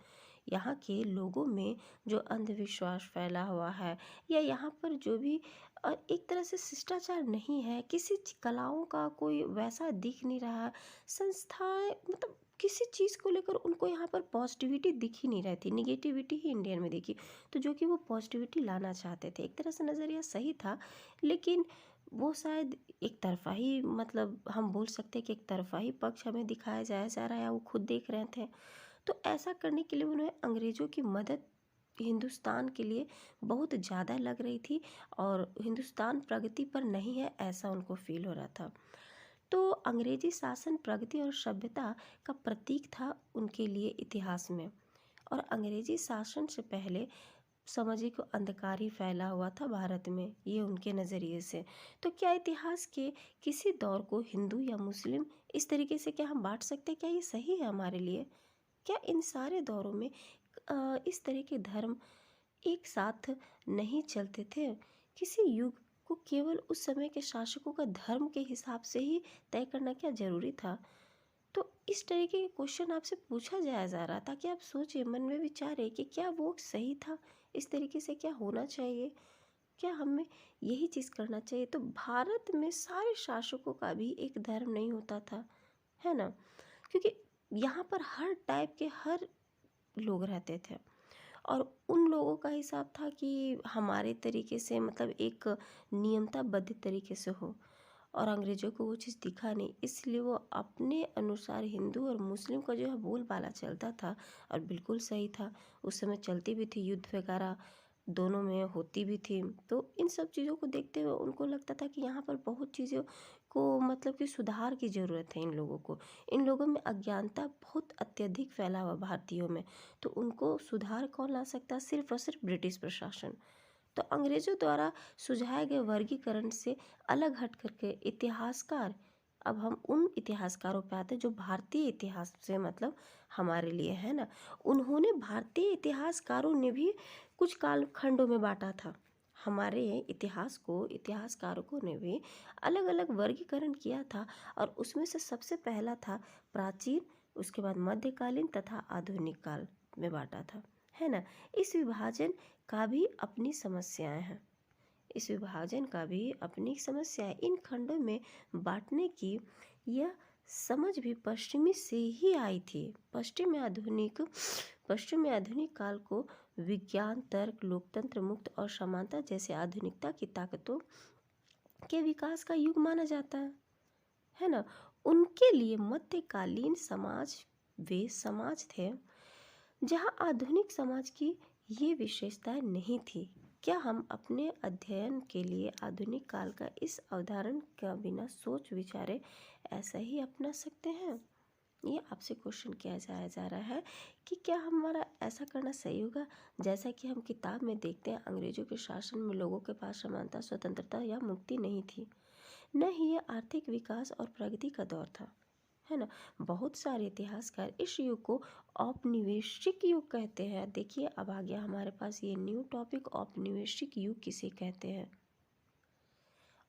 यहाँ के लोगों में जो अंधविश्वास फैला हुआ है, या यहाँ पर जो भी एक तरह से शिष्टाचार नहीं है, किसी कलाओं का कोई वैसा दिख नहीं रहा, संस्थाएं, मतलब किसी चीज़ को लेकर उनको यहाँ पर पॉजिटिविटी दिख ही नहीं रही थी, निगेटिविटी ही इंडियन में दिखी। तो जो कि वो पॉजिटिविटी लाना चाहते थे, एक तरह से नज़रिया सही था, लेकिन वो शायद एक तरफा ही, मतलब हम बोल सकते हैं कि एक तरफा ही पक्ष हमें दिखाया जाया जा रहा है, वो खुद देख रहे थे। तो ऐसा करने के लिए उन्हें अंग्रेज़ों की मदद हिंदुस्तान के लिए बहुत ज़्यादा लग रही थी, और हिंदुस्तान प्रगति पर नहीं है ऐसा उनको फील हो रहा था। तो अंग्रेजी शासन प्रगति और सभ्यता का प्रतीक था उनके लिए इतिहास में, और अंग्रेजी शासन से पहले समझिए को अंधकार ही फैला हुआ था भारत में, ये उनके नज़रिए से। तो क्या इतिहास के किसी दौर को हिंदू या मुस्लिम इस तरीके से क्या हम बांट सकते हैं? क्या ये सही है हमारे लिए? क्या इन सारे दौरों में इस तरह के धर्म एक साथ नहीं चलते थे? किसी युग को केवल उस समय के शासकों का धर्म के हिसाब से ही तय करना क्या जरूरी था? तो इस तरीके के क्वेश्चन आपसे पूछा जाया जा रहा, ताकि आप सोचिए, मन में विचारें कि क्या वो सही था, इस तरीके से क्या होना चाहिए, क्या हमें यही चीज़ करना चाहिए? तो भारत में सारे शासकों का भी एक धर्म नहीं होता था, है ना, क्योंकि यहाँ पर हर टाइप के हर लोग रहते थे, और उन लोगों का हिसाब था कि हमारे तरीके से, मतलब एक नियमताबद्ध तरीके से हो, और अंग्रेज़ों को वो चीज़ दिखा नहीं, इसलिए वो अपने अनुसार हिंदू और मुस्लिम का जो है बोलबाला चलता था, और बिल्कुल सही था। उस समय चलती भी थी, युद्ध वगैरह दोनों में होती भी थी। तो इन सब चीज़ों को देखते हुए उनको लगता था कि यहाँ पर बहुत चीज़ों को, मतलब कि सुधार की ज़रूरत है इन लोगों को। इन लोगों में अज्ञानता बहुत अत्यधिक फैला हुआ भारतीयों में, तो उनको सुधार कौन ला सकता है? सिर्फ और सिर्फ ब्रिटिश प्रशासन। तो अंग्रेज़ों द्वारा सुझाए गए वर्गीकरण से अलग हट करके इतिहासकार, अब हम उन इतिहासकारों पे आते हैं जो भारतीय इतिहास से, मतलब हमारे लिए है ना, उन्होंने, भारतीय इतिहासकारों ने भी कुछ कालखंडों में बांटा था। हमारे इतिहास को इतिहासकारों ने भी अलग अलग वर्गीकरण किया था, और उसमें से सबसे पहला था प्राचीन, उसके बाद मध्यकालीन तथा आधुनिक काल में बांटा था, है ना। इस विभाजन का भी अपनी समस्याएं हैं, इस विभाजन का भी अपनी समस्या है। इन खंडों में बांटने की यह समझ भी पश्चिमी से ही आई थी। पश्चिम में आधुनिक काल को विज्ञान, तर्क, लोकतंत्र, मुक्त और समानता जैसे आधुनिकता की ताकतों के विकास का युग माना जाता है। है ना, उनके लिए मध्यकालीन समाज वे समाज थे जहाँ आधुनिक समाज की ये विशेषताएं नहीं थी। क्या हम अपने अध्ययन के लिए आधुनिक काल का इस अवधारण का बिना सोच विचारे ऐसा ही अपना सकते हैं? ये आपसे क्वेश्चन किया जाया जा रहा है कि क्या हमारा ऐसा करना सही होगा? जैसा कि हम किताब में देखते हैं, अंग्रेजों के शासन में लोगों के पास समानता, स्वतंत्रता या मुक्ति नहीं थी। न ही ये आर्थिक विकास और प्रगति का दौर था, है ना। बहुत सारे इतिहासकार इस युग को औपनिवेशिक युग कहते हैं। देखिए, अब आ गया हमारे पास ये न्यू टॉपिक, औपनिवेशिक युग किसे कहते हैं।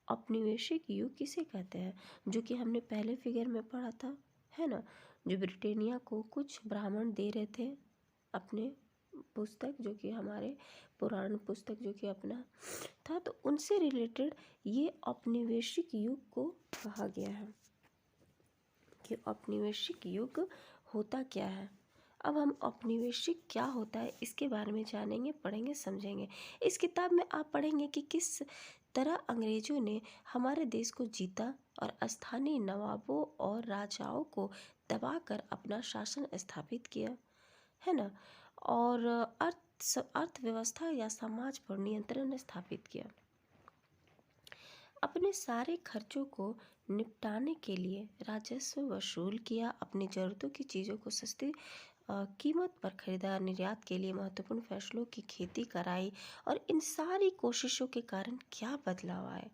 औपनिवेशिक युग किसे कहते हैं, जो कि हमने पहले फिगर में पढ़ा था, है ना, जो ब्रिटेनिया को कुछ ब्राह्मण दे रहे थे अपने पुस्तक, जो कि हमारे पुराण पुस्तक जो कि अपना था, तो उनसे रिलेटेड ये औपनिवेशिक युग को कहा गया है कि औपनिवेशिक युग होता क्या है। अब हम औपनिवेशिक क्या होता है इसके बारे में जानेंगे, पढ़ेंगे, समझेंगे। इस किताब में आप पढ़ेंगे कि किस तरह अंग्रेजों ने हमारे देश को जीता और स्थानीय नवाबों और राजाओं को दबाकर अपना शासन स्थापित किया, है ना, और अर्थव्यवस्था या समाज पर नियंत्रण स्थापित किया। अपने सारे खर्चों को निपटाने के लिए राजस्व वसूल किया, अपनी ज़रूरतों की चीज़ों को सस्ती कीमत पर खरीदा, निर्यात के लिए महत्वपूर्ण फैसलों की खेती कराई। और इन सारी कोशिशों के कारण क्या बदलाव आए,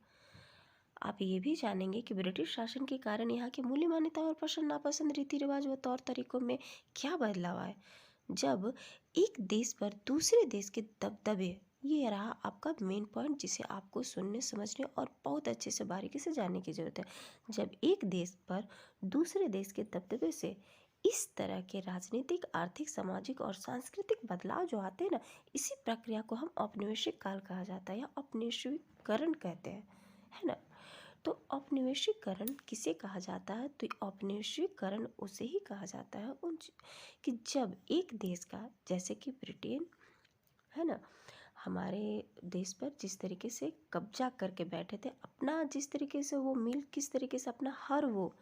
आप ये भी जानेंगे कि ब्रिटिश शासन के कारण यहाँ की मूल्य मान्यता और पसंद नापसंद, रीति रिवाज व तौर तरीकों में क्या बदलाव आए। जब एक देश पर दूसरे देश के दबदबे, ये रहा आपका मेन पॉइंट जिसे आपको सुनने, समझने और बहुत अच्छे से बारीकी से जानने की ज़रूरत है। जब एक देश पर दूसरे देश के दबदबे से इस तरह के राजनीतिक, आर्थिक, सामाजिक और सांस्कृतिक बदलाव जो आते हैं ना, इसी प्रक्रिया को हम औपनिवेशिक काल कहा जाता है या औपनिवेशिकरण कहते हैं, है ना। तो औपनिवेशिकरण किसे कहा जाता है, तो औपनिवेशिकरण उसे ही कहा जाता है कि जब एक देश का, जैसे कि ब्रिटेन, है ना, हमारे देश पर जिस तरीके से कब्जा करके बैठे थे, अपना जिस तरीके से वो मिल, किस तरीके से अपना हर वो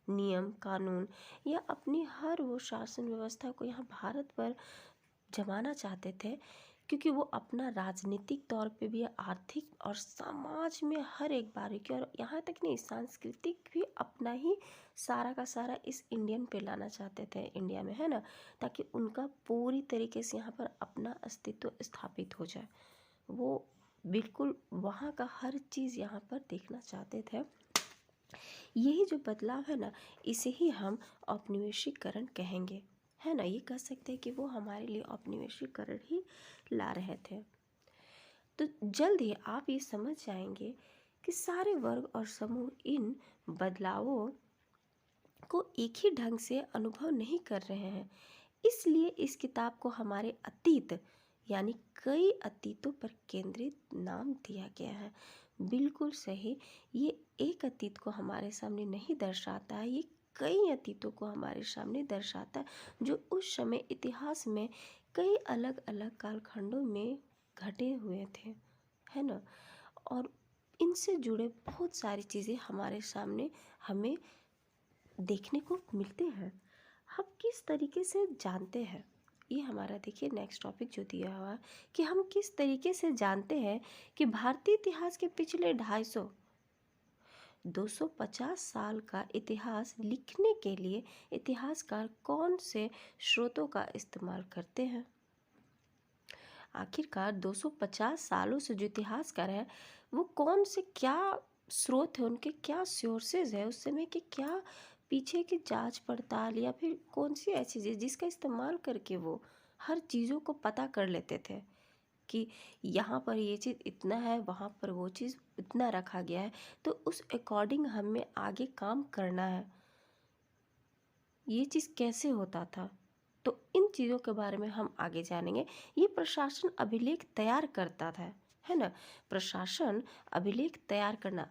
नियम कानून या अपनी हर वो शासन व्यवस्था को यहाँ भारत पर जमाना चाहते थे, क्योंकि वो अपना राजनीतिक तौर पे भी, आर्थिक और समाज में हर एक बारीकी, और यहाँ तक नहीं, सांस्कृतिक भी अपना ही सारा का सारा इस इंडियन पे लाना चाहते थे, इंडिया में, है ना, ताकि उनका पूरी तरीके से यहाँ पर अपना अस्तित्व स्थापित हो जाए। वो बिल्कुल वहाँ का हर चीज़ यहाँ पर देखना चाहते थे। यही जो बदलाव है ना, इसे ही हम औपनिवेशिकरण कहेंगे, है ना। ये कह सकते हैं कि वो हमारे लिए औपनिवेशिकरण ही ला रहे थे। तो जल्द ही आप ये समझ जाएंगे कि सारे वर्ग और समूह इन बदलावों को एक ही ढंग से अनुभव नहीं कर रहे हैं। इसलिए इस किताब को हमारे अतीत यानी कई अतीतों पर केंद्रित नाम दिया गया है। बिल्कुल सही, ये एक अतीत को हमारे सामने नहीं दर्शाता है, ये कई अतीतों को हमारे सामने दर्शाता है, जो उस समय इतिहास में कई अलग अलग कालखंडों में घटे हुए थे, है ना। और इनसे जुड़े बहुत सारी चीज़ें हमारे सामने हमें देखने को मिलते हैं। हम किस तरीके से जानते हैं, ये हमारा देखिए नेक्स्ट टॉपिक जो दिया हुआ है कि हम किस तरीके से जानते हैं कि भारतीय इतिहास के पिछले 250 साल का इतिहास लिखने के लिए इतिहासकार कौन से स्रोतों का इस्तेमाल करते हैं। आखिरकार 250 सालों से जो इतिहासकार है, वो कौन से क्या स्रोत है, उनके क्या सोर्सेज है, उस समय के क्या पीछे की जांच पड़ताल या फिर कौन सी ऐसी चीज़ जिसका इस्तेमाल करके वो हर चीज़ों को पता कर लेते थे कि यहाँ पर ये चीज़ इतना है, वहाँ पर वो चीज़ इतना रखा गया है, तो उस अकॉर्डिंग हमें आगे काम करना है। ये चीज़ कैसे होता था, तो इन चीज़ों के बारे में हम आगे जानेंगे। ये प्रशासन अभिलेख तैयार करता था, है ना। प्रशासन अभिलेख तैयार करना,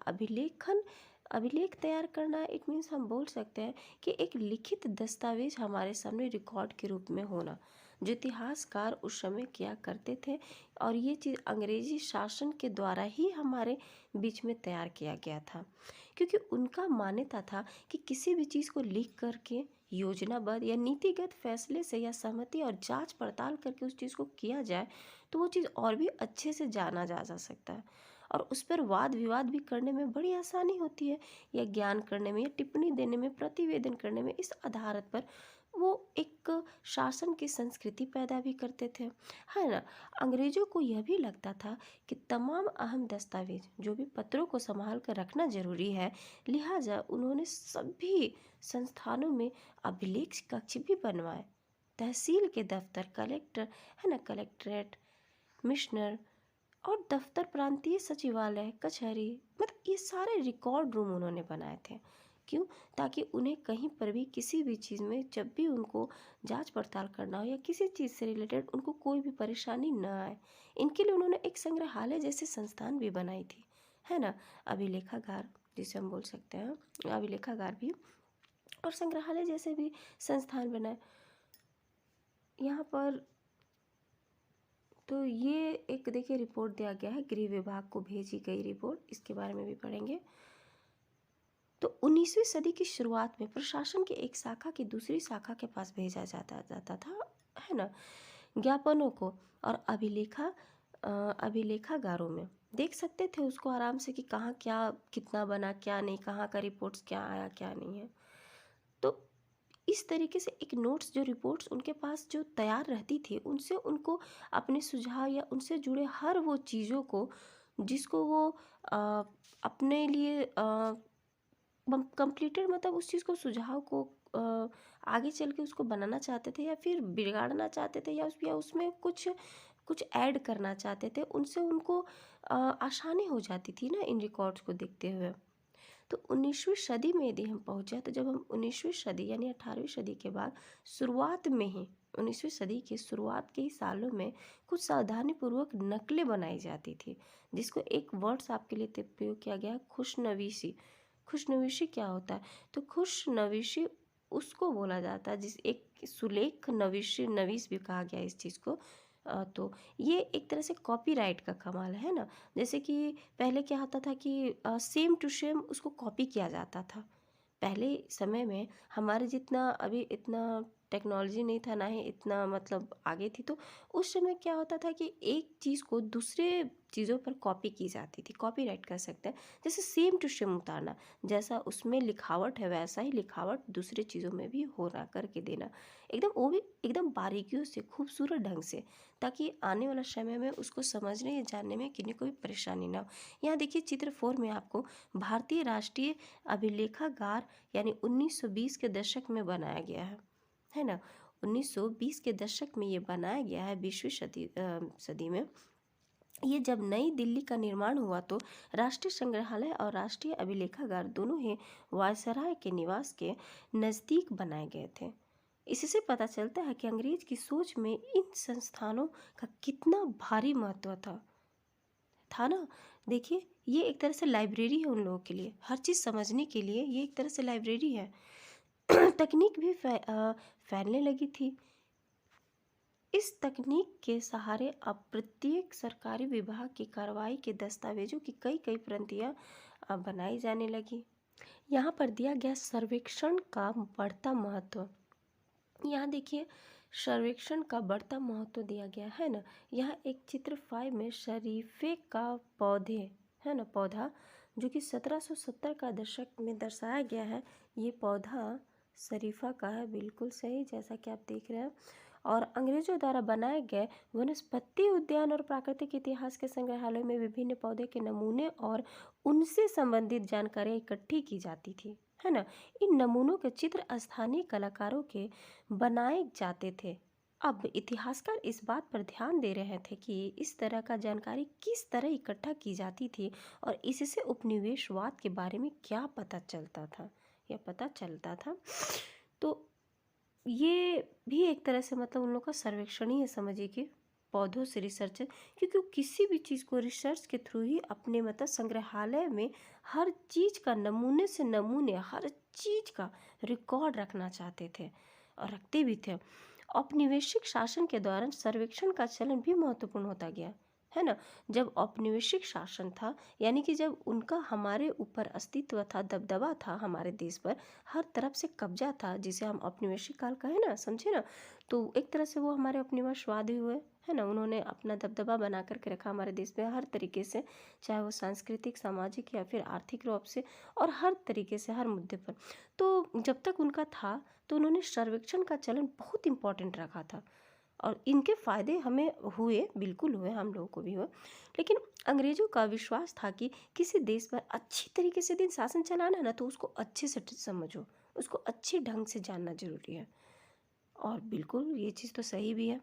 अभिलेख तैयार करना, इट मीन्स हम बोल सकते हैं कि एक लिखित दस्तावेज हमारे सामने रिकॉर्ड के रूप में होना। जो इतिहासकार उस समय किया करते थे, और ये चीज़ अंग्रेजी शासन के द्वारा ही हमारे बीच में तैयार किया गया था, क्योंकि उनका मान्यता था कि किसी भी चीज़ को लिख करके योजनाबद्ध या नीतिगत फैसले से या सहमति और जांच पड़ताल करके उस चीज़ को किया जाए तो वो चीज़ और भी अच्छे से जाना जा सकता है, और उस पर वाद विवाद भी करने में बड़ी आसानी होती है, या ज्ञान करने में या टिप्पणी देने में, प्रतिवेदन करने में। इस आधार पर वो एक शासन की संस्कृति पैदा भी करते थे, है ना। अंग्रेजों को यह भी लगता था कि तमाम अहम दस्तावेज जो भी पत्रों को संभाल कर रखना जरूरी है, लिहाजा उन्होंने सभी संस्थानों में अभिलेख कक्ष भी बनवाए। तहसील के दफ्तर, कलेक्टर, है ना, कलेक्ट्रेट, मिशनर और दफ्तर, प्रांतीय सचिवालय, कचहरी, मतलब ये सारे रिकॉर्ड रूम उन्होंने बनाए थे। क्यों? ताकि उन्हें कहीं पर भी किसी भी चीज़ में जब भी उनको जांच पड़ताल करना हो या किसी चीज़ से रिलेटेड उनको कोई भी परेशानी न आए। इनके लिए उन्होंने एक संग्रहालय जैसे संस्थान भी बनाई थी, है ना। अभिलेखागार जिसे हम बोल सकते हैं, अभिलेखागार भी और संग्रहालय जैसे भी संस्थान बनाए यहाँ पर। तो ये एक देखिए रिपोर्ट दिया गया है, गृह विभाग को भेजी गई रिपोर्ट, इसके बारे में भी पढ़ेंगे। तो 19वीं सदी की शुरुआत में प्रशासन की एक शाखा की दूसरी शाखा के पास भेजा जाता था, है ना, ज्ञापनों को, और अभिलेखागारों में देख सकते थे उसको आराम से कि कहाँ क्या कितना बना, क्या नहीं, कहाँ का रिपोर्ट्स क्या आया क्या नहीं है। तो इस तरीके से एक नोट्स, जो रिपोर्ट्स उनके पास जो तैयार रहती थी, उनसे उनको अपने सुझाव या उनसे जुड़े हर वो चीज़ों को जिसको वो अपने लिए कंप्लीटेड, मतलब उस चीज़ को, सुझाव को आगे चल के उसको बनाना चाहते थे या फिर बिगाड़ना चाहते थे, या उसमें कुछ कुछ ऐड करना चाहते थे, उनसे उनको आसानी हो जाती थी ना इन रिकॉर्ड्स को देखते हुए। तो 19वीं सदी में यदि हम पहुँचे, तो जब हम 19वीं सदी यानी 18वीं सदी के बाद शुरुआत में ही, 19वीं सदी के शुरुआत के ही सालों में कुछ सावधानीपूर्वक नकलें बनाई जाती थी, जिसको एक वर्ड्स आपके लिए प्रयोग किया गया है, खुशनवीशी। खुशनवीशी क्या होता है? तो खुशनवीशी उसको बोला जाता है जिस एक सुलेख नवीशी, नवीस भी कहा गया इस चीज़ को। तो ये एक तरह से कॉपीराइट का कमाल है ना। जैसे कि पहले क्या होता था कि सेम टू सेम उसको कॉपी किया जाता था। पहले समय में हमारे जितना अभी इतना टेक्नोलॉजी नहीं था, ना ही इतना मतलब आगे थी, तो उस समय क्या होता था कि एक चीज़ को दूसरे चीज़ों पर कॉपी की जाती थी, कॉपीराइट कर सकते हैं। जैसे सेम टू सेम उतारना, जैसा उसमें लिखावट है वैसा ही लिखावट दूसरे चीज़ों में भी होना, करके देना, एकदम वो भी एकदम बारीकियों से, खूबसूरत ढंग से, ताकि आने वाला समय में उसको समझने या जानने में किन्हीं कोई परेशानी ना हो। यहाँ देखिए चित्र 4 में आपको भारतीय राष्ट्रीय अभिलेखागार यानी 1920 के दशक में बनाया गया है ना। 1920 के दशक में ये बनाया गया है, 20वीं सदी में। ये जब नई दिल्ली का निर्माण हुआ तो राष्ट्रीय संग्रहालय और राष्ट्रीय अभिलेखागार दोनों ही वायसराय के निवास के नज़दीक बनाए गए थे। इससे पता चलता है कि अंग्रेज की सोच में इन संस्थानों का कितना भारी महत्व था ना। देखिए ये एक तरह से लाइब्रेरी है उन लोगों के लिए, हर चीज़ समझने के लिए ये एक तरह से लाइब्रेरी है। तकनीक भी फैलने लगी थी। इस तकनीक के सहारे अब प्रत्येक सरकारी विभाग की कार्रवाई के दस्तावेजों की कई कई प्रतियां बनाई जाने लगी। यहाँ पर दिया गया सर्वेक्षण का बढ़ता महत्व। यहाँ देखिए सर्वेक्षण का बढ़ता महत्व दिया गया है ना। यहाँ एक चित्र 5 में शरीफे का पौधे, है ना, पौधा जो कि 1770 का दशक में दर्शाया गया है। ये पौधा शरीफा का है, बिल्कुल सही, जैसा कि आप देख रहे हैं। और अंग्रेजों द्वारा बनाए गए वनस्पति उद्यान और प्राकृतिक इतिहास के संग्रहालय में विभिन्न पौधे के नमूने और उनसे संबंधित जानकारियाँ इकट्ठी की जाती थी, है ना। इन नमूनों के चित्र स्थानीय कलाकारों के बनाए जाते थे। अब इतिहासकार इस बात पर ध्यान दे रहे थे कि इस तरह का जानकारी किस तरह इकट्ठा की जाती थी और इससे उपनिवेशवाद के बारे में क्या पता चलता था या पता चलता था। तो ये भी एक तरह से मतलब उन लोग का सर्वेक्षण ही है, समझिए कि पौधों से रिसर्च, क्योंकि वो किसी भी चीज़ को रिसर्च के थ्रू ही अपने मतलब संग्रहालय में हर चीज़ का नमूने से नमूने, हर चीज़ का रिकॉर्ड रखना चाहते थे और रखते भी थे। औपनिवेशिक शासन के दौरान सर्वेक्षण का चलन भी महत्वपूर्ण होता गया, है ना। जब औपनिवेशिक शासन था, यानी कि जब उनका हमारे ऊपर अस्तित्व था, दबदबा था हमारे देश पर, हर तरफ से कब्जा था, जिसे हम औपनिवेशिक काल कहे ना, समझे ना। तो एक तरह से वो हमारे उपनिवेशवादी हुए, है ना। उन्होंने अपना दबदबा बना करके रखा हमारे देश में हर तरीके से, चाहे वो सांस्कृतिक, सामाजिक या फिर आर्थिक रूप से, और हर तरीके से, हर मुद्दे पर। तो जब तक उनका था, तो उन्होंने सर्वेक्षण का चलन बहुत इम्पोर्टेंट रखा था, और इनके फ़ायदे हमें हुए, बिल्कुल हुए, हम लोगों को भी हुए। लेकिन अंग्रेज़ों का विश्वास था कि किसी देश पर अच्छी तरीके से दिन शासन चलाना है ना, तो उसको अच्छे से समझो, उसको अच्छे ढंग से जानना ज़रूरी है। और बिल्कुल ये चीज़ तो सही भी है।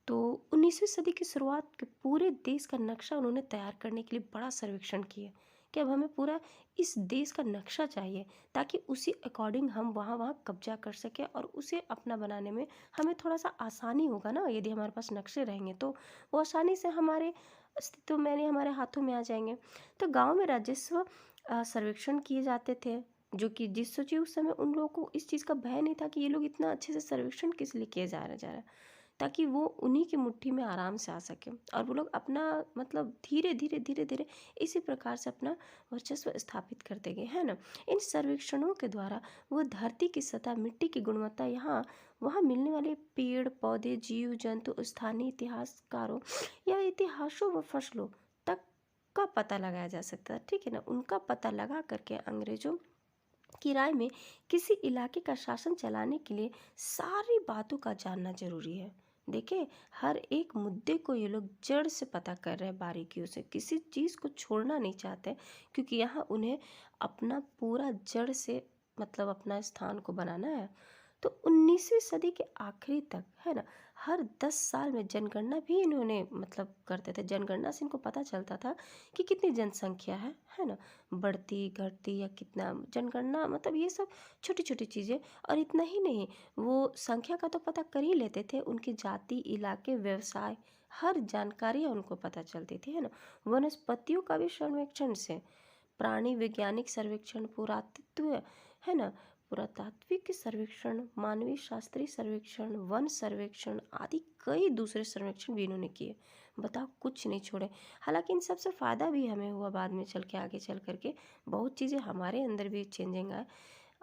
तो 19वीं सदी की शुरुआत के पूरे देश का नक्शा उन्होंने तैयार करने के लिए बड़ा सर्वेक्षण किया कि अब हमें पूरा इस देश का नक्शा चाहिए, ताकि उसी अकॉर्डिंग हम वहाँ वहाँ कब्जा कर सकें, और उसे अपना बनाने में हमें थोड़ा सा आसानी होगा ना। यदि हमारे पास नक्शे रहेंगे तो वो आसानी से हमारे अस्तित्व में, यानी हमारे हाथों में आ जाएंगे। तो गाँव में राजस्व सर्वेक्षण किए जाते थे, जो कि जिस सोचिए उस समय उन लोगों को इस चीज़ का भय नहीं था कि ये लोग इतना अच्छे से सर्वेक्षण किस लिए किए जा रहा है, ताकि वो उन्हीं की मुट्ठी में आराम से आ सके, और वो लोग अपना मतलब धीरे धीरे धीरे धीरे इसी प्रकार से अपना वर्चस्व स्थापित करते गए, है ना। इन सर्वेक्षणों के द्वारा वो धरती की सतह, मिट्टी की गुणवत्ता, यहाँ वहाँ मिलने वाले पेड़ पौधे, जीव जंतु, स्थानीय इतिहासकारों या इतिहासों व फसलों तक का पता लगाया जा सकता है, ठीक है ना। उनका पता लगा करके अंग्रेजों की राय में किसी इलाके का शासन चलाने के लिए सारी बातों का जानना जरूरी है। देखिए, हर एक मुद्दे को ये लोग जड़ से पता कर रहे हैं, बारीकियों से, किसी चीज़ को छोड़ना नहीं चाहते, क्योंकि यहाँ उन्हें अपना पूरा जड़ से मतलब अपना स्थान को बनाना है। तो 19वीं सदी के आखिरी तक, है ना, हर 10 साल में जनगणना भी इन्होंने मतलब करते थे। जनगणना से इनको पता चलता था कि कितनी जनसंख्या है ना, बढ़ती घटती या कितना। जनगणना मतलब ये सब छोटी छोटी चीज़ें। और इतना ही नहीं, वो संख्या का तो पता कर ही लेते थे, उनकी जाति, इलाके, व्यवसाय, हर जानकारी उनको पता चलती थी, है ना। वनस्पतियों का भी सर्वेक्षण से, प्राणी वैज्ञानिक सर्वेक्षण, पुरातत्व, है ना, पुरातात्विक सर्वेक्षण, मानवीय शास्त्रीय सर्वेक्षण, वन सर्वेक्षण आदि कई दूसरे सर्वेक्षण भी इन्होंने किए। बताओ, कुछ नहीं छोड़े। हालांकि इन सबसे फ़ायदा भी हमें हुआ बाद में चल के, आगे चल करके बहुत चीज़ें हमारे अंदर भी चेंजिंग आए।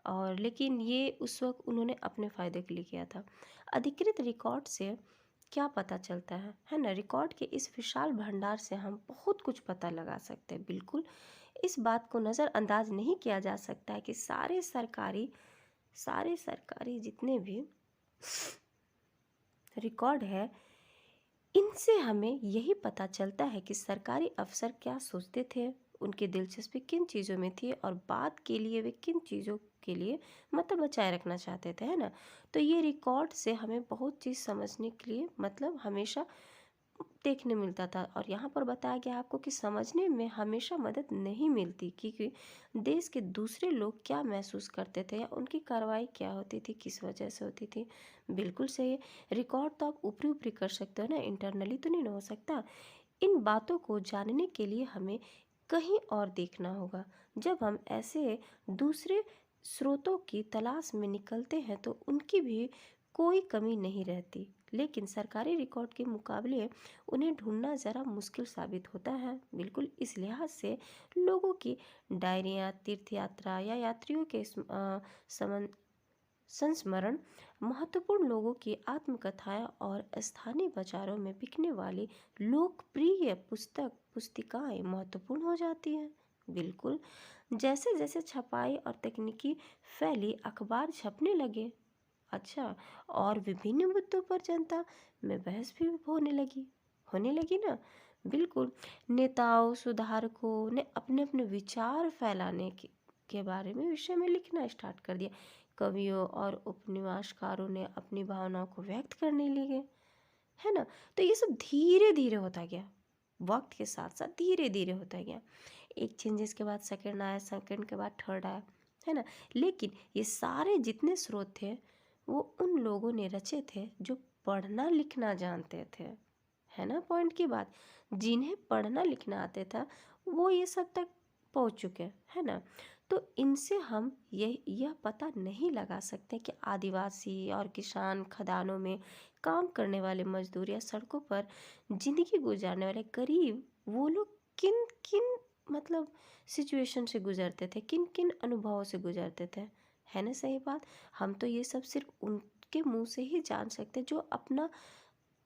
और लेकिन ये उस वक्त उन्होंने अपने फ़ायदे के लिए किया था। अधिकृत रिकॉर्ड से क्या पता चलता है ना। रिकॉर्ड के इस विशाल भंडार से हम बहुत कुछ पता लगा सकते हैं। बिल्कुल, इस बात को नज़रअंदाज नहीं किया जा सकता है कि सारे सरकारी जितने भी रिकॉर्ड है, इनसे हमें यही पता चलता है कि सरकारी अफसर क्या सोचते थे, उनकी दिलचस्पी किन चीज़ों में थी, और बाद के लिए वे किन चीज़ों के लिए मतलब बचाए रखना चाहते थे, है ना। तो ये रिकॉर्ड से हमें बहुत चीज़ समझने के लिए मतलब हमेशा देखने मिलता था। और यहाँ पर बताया गया आपको कि समझने में हमेशा मदद नहीं मिलती, क्योंकि देश के दूसरे लोग क्या महसूस करते थे या उनकी कार्रवाई क्या होती थी, किस वजह से होती थी। बिल्कुल सही है। रिकॉर्ड तो आप ऊपरी ऊपरी कर सकते हो ना, इंटरनली तो नहीं ना हो सकता। इन बातों को जानने के लिए हमें कहीं और देखना होगा। जब हम ऐसे दूसरे स्रोतों की तलाश में निकलते हैं तो उनकी भी कोई कमी नहीं रहती, लेकिन सरकारी रिकॉर्ड के मुकाबले उन्हें ढूंढना ज़रा मुश्किल साबित होता है। बिल्कुल, इस लिहाज से लोगों की डायरियाँ, तीर्थ यात्रा या यात्रियों के समन संस्मरण, महत्वपूर्ण लोगों की आत्मकथाएं और स्थानीय बाजारों में बिकने वाली लोकप्रिय पुस्तिकाएं महत्वपूर्ण हो जाती हैं। बिल्कुल, जैसे जैसे छपाई और तकनीकी फैली, अखबार छपने लगे, अच्छा, और विभिन्न मुद्दों पर जनता में बहस भी होने लगी ना। बिल्कुल, नेताओं, सुधारकों ने अपने अपने विचार फैलाने के बारे में विषय में लिखना स्टार्ट कर दिया। कवियों और उपन्यासकारों ने अपनी भावनाओं को व्यक्त करने लगे, है ना। तो ये सब धीरे धीरे होता गया, वक्त के साथ साथ धीरे धीरे होता गया। एक चेंजेस के बाद सेकंड आया, सेकंड के बाद थर्ड आया, है ना। लेकिन ये सारे जितने स्रोत थे, वो उन लोगों ने रचे थे जो पढ़ना लिखना जानते थे, है ना। पॉइंट की बात, जिन्हें पढ़ना लिखना आते था वो ये सब तक पहुंच चुके, है ना। तो इनसे हम यह पता नहीं लगा सकते कि आदिवासी और किसान, खदानों में काम करने वाले मजदूर या सड़कों पर ज़िंदगी गुजारने वाले गरीब, वो लोग किन किन मतलब सिचुएशन से गुजरते थे, किन किन अनुभवों से गुजरते थे। है ना सही बात? हम तो ये सब सिर्फ उनके मुंह से ही जान सकते हैं जो अपना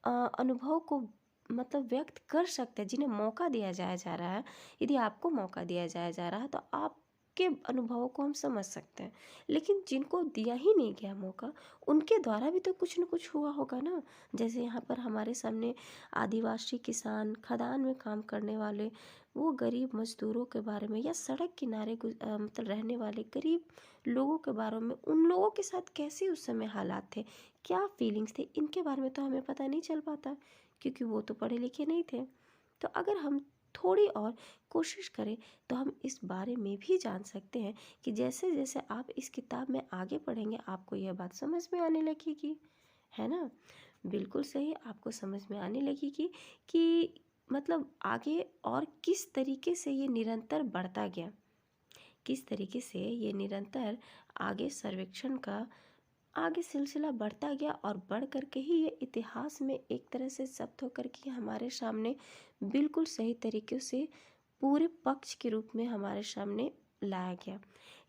अनुभव को मतलब व्यक्त कर सकते हैं, जिन्हें मौका दिया जाया जा रहा है। यदि आपको मौका दिया जाया जा रहा है तो आपके अनुभवों को हम समझ सकते हैं, लेकिन जिनको दिया ही नहीं गया मौका, उनके द्वारा भी तो कुछ न कुछ हुआ होगा ना। जैसे यहाँ पर हमारे सामने आदिवासी, किसान, खदान में काम करने वाले वो गरीब मजदूरों के बारे में, या सड़क किनारे मतलब रहने वाले गरीब लोगों के बारे में, उन लोगों के साथ कैसे उस समय हालात थे, क्या फीलिंग्स थे, इनके बारे में तो हमें पता नहीं चल पाता, क्योंकि वो तो पढ़े लिखे नहीं थे। तो अगर हम थोड़ी और कोशिश करें तो हम इस बारे में भी जान सकते हैं कि जैसे जैसे आप इस किताब में आगे पढ़ेंगे आपको यह बात समझ में आने लगेगी। है ना? बिल्कुल सही, आपको समझ में आने लगेगी कि मतलब आगे और किस तरीके से ये निरंतर बढ़ता गया, किस तरीके से ये निरंतर आगे सर्वेक्षण का आगे सिलसिला बढ़ता गया, और बढ़ करके ही ये इतिहास में एक तरह से जब्त होकर के हमारे सामने बिल्कुल सही तरीके से पूरे पक्ष के रूप में हमारे सामने लाया गया।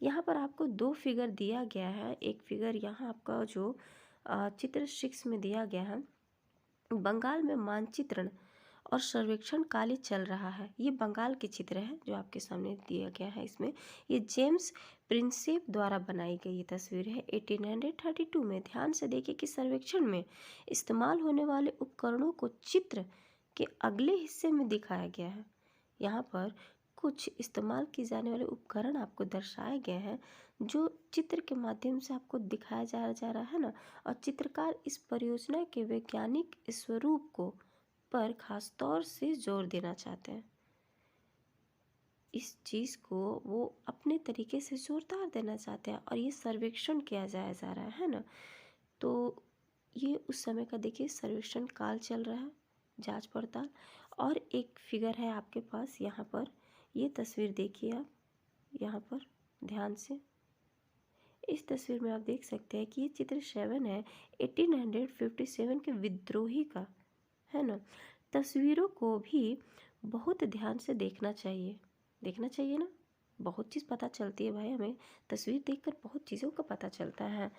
यहाँ पर आपको दो फिगर दिया गया है। एक फिगर यहाँ आपका जो चित्र 6 में दिया गया है, बंगाल में मानचित्रण और सर्वेक्षण कार्य चल रहा है। ये बंगाल के चित्र है जो आपके सामने दिया गया है। इसमें ये जेम्स प्रिंसेप द्वारा बनाई गई ये तस्वीर है 1832 में। ध्यान से देखिए कि सर्वेक्षण में इस्तेमाल होने वाले उपकरणों को चित्र के अगले हिस्से में दिखाया गया है। यहाँ पर कुछ इस्तेमाल किए जाने वाले उपकरण आपको दर्शाए गए हैं जो चित्र के माध्यम से आपको दिखाया जा रहा है ना। और चित्रकार इस परियोजना के वैज्ञानिक स्वरूप को पर खास तौर से जोर देना चाहते हैं। इस चीज़ को वो अपने तरीके से जोरदार देना चाहते हैं, और ये सर्वेक्षण किया जाया जा रहा है ना। तो ये उस समय का देखिए सर्वेक्षण काल चल रहा है, जांच पड़ताल। और एक फिगर है आपके पास यहाँ पर, ये तस्वीर देखिए आप यहाँ पर ध्यान से। इस तस्वीर में आप देख सकते हैं कि ये चित्र 7 है 1857 के विद्रोही का, है ना। तस्वीरों को भी बहुत ध्यान से देखना चाहिए, देखना चाहिए ना। बहुत चीज़ पता चलती है भाई, हमें तस्वीर देखकर बहुत चीज़ों का पता चलता है।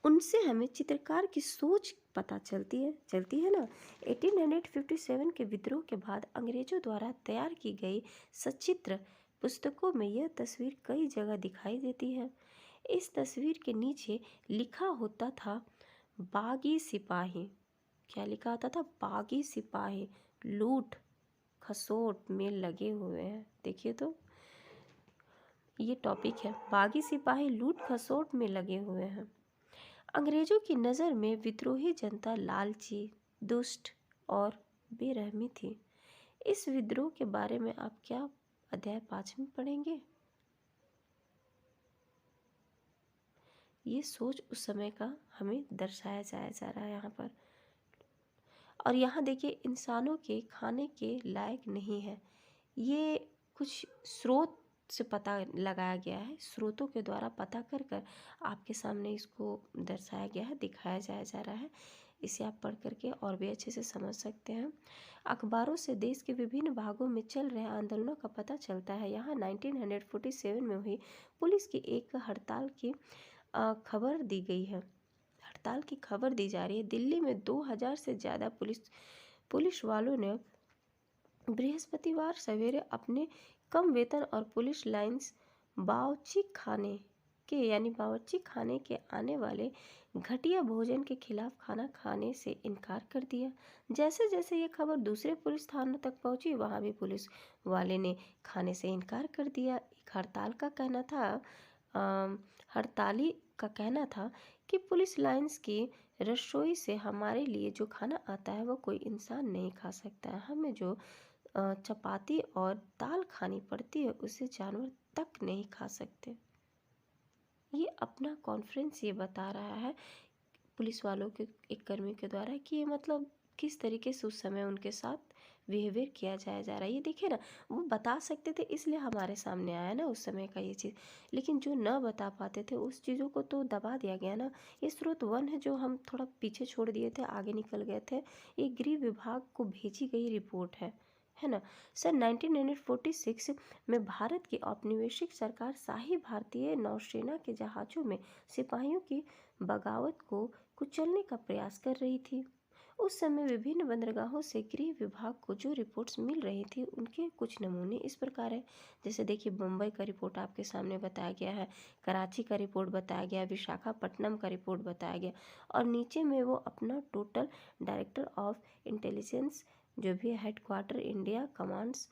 उनसे हमें चित्रकार की सोच पता चलती है ना। 1857 के विद्रोह के बाद अंग्रेजों द्वारा तैयार की गई सचित्र पुस्तकों में यह तस्वीर कई जगह दिखाई देती है। इस तस्वीर के नीचे लिखा होता था बागी सिपाही। क्या लिखा होता था? बागी सिपाही लूट खसोट में लगे हुए हैं। देखिए तो ये टॉपिक है, बागी सिपाही लूट खसोट में लगे हुए हैं। अंग्रेजों की नज़र में विद्रोही जनता लालची, दुष्ट और बेरहमी थी। इस विद्रोह के बारे में आप क्या अध्याय 5 में पढ़ेंगे। ये सोच उस समय का हमें दर्शाया जा रहा है यहाँ पर। और यहाँ देखिए इंसानों के खाने के लायक नहीं है। ये कुछ स्रोत से पता लगाया गया है, स्रोतों के द्वारा पता कर कर आपके सामने इसको दर्शाया गया है, दिखाया जा रहा है। इसे आप पढ़ करके और भी अच्छे से समझ सकते हैं। अखबारों से देश के विभिन्न भागों में चल रहे आंदोलनों का पता चलता है। यहाँ 1947 में हुई पुलिस की एक हड़ताल की खबर दी गई है। हड़ताल की खबर दी जा रही है। दिल्ली में 2000 से ज़्यादा पुलिस वालों ने बृहस्पतिवार सवेरे अपने कम वेतन और पुलिस लाइन्स बावर्ची खाने के आने वाले घटिया भोजन के खिलाफ खाना खाने से इनकार कर दिया। जैसे जैसे ये खबर दूसरे पुलिस थानों तक पहुंची, वहां भी पुलिस वाले ने खाने से इनकार कर दिया। एक हड़ताली का कहना था कि पुलिस लाइन्स की रसोई से हमारे लिए जो खाना आता है वो कोई इंसान नहीं खा सकता है। हमें जो चपाती और दाल खानी पड़ती है उसे जानवर तक नहीं खा सकते। ये अपना कॉन्फ्रेंस ये बता रहा है पुलिस वालों के एक कर्मी के द्वारा कि ये मतलब किस तरीके से उस समय उनके साथ बिहेवियर किया जा रहा है। ये देखिए ना, वो बता सकते थे इसलिए हमारे सामने आया ना उस समय का ये चीज़, लेकिन जो न बता पाते थे उस चीज़ों को तो दबा दिया गया ना। ये स्रोत 1 है जो हम थोड़ा पीछे छोड़ दिए थे, आगे निकल गए थे। ये गृह विभाग को भेजी गई रिपोर्ट है ना। सन 1946 में भारत की औपनिवेशिक सरकार शाही भारतीय नौसेना के जहाज़ों में सिपाहियों की बगावत को कुचलने का प्रयास कर रही थी। उस समय विभिन्न बंदरगाहों से गृह विभाग को जो रिपोर्ट्स मिल रही थी उनके कुछ नमूने इस प्रकार है। जैसे देखिए, मुंबई का रिपोर्ट आपके सामने बताया गया है, कराची का रिपोर्ट बताया गया, विशाखापट्टनम का रिपोर्ट बताया गया, और नीचे में वो अपना टोटल डायरेक्टर ऑफ इंटेलिजेंस जो भी headquarter India commands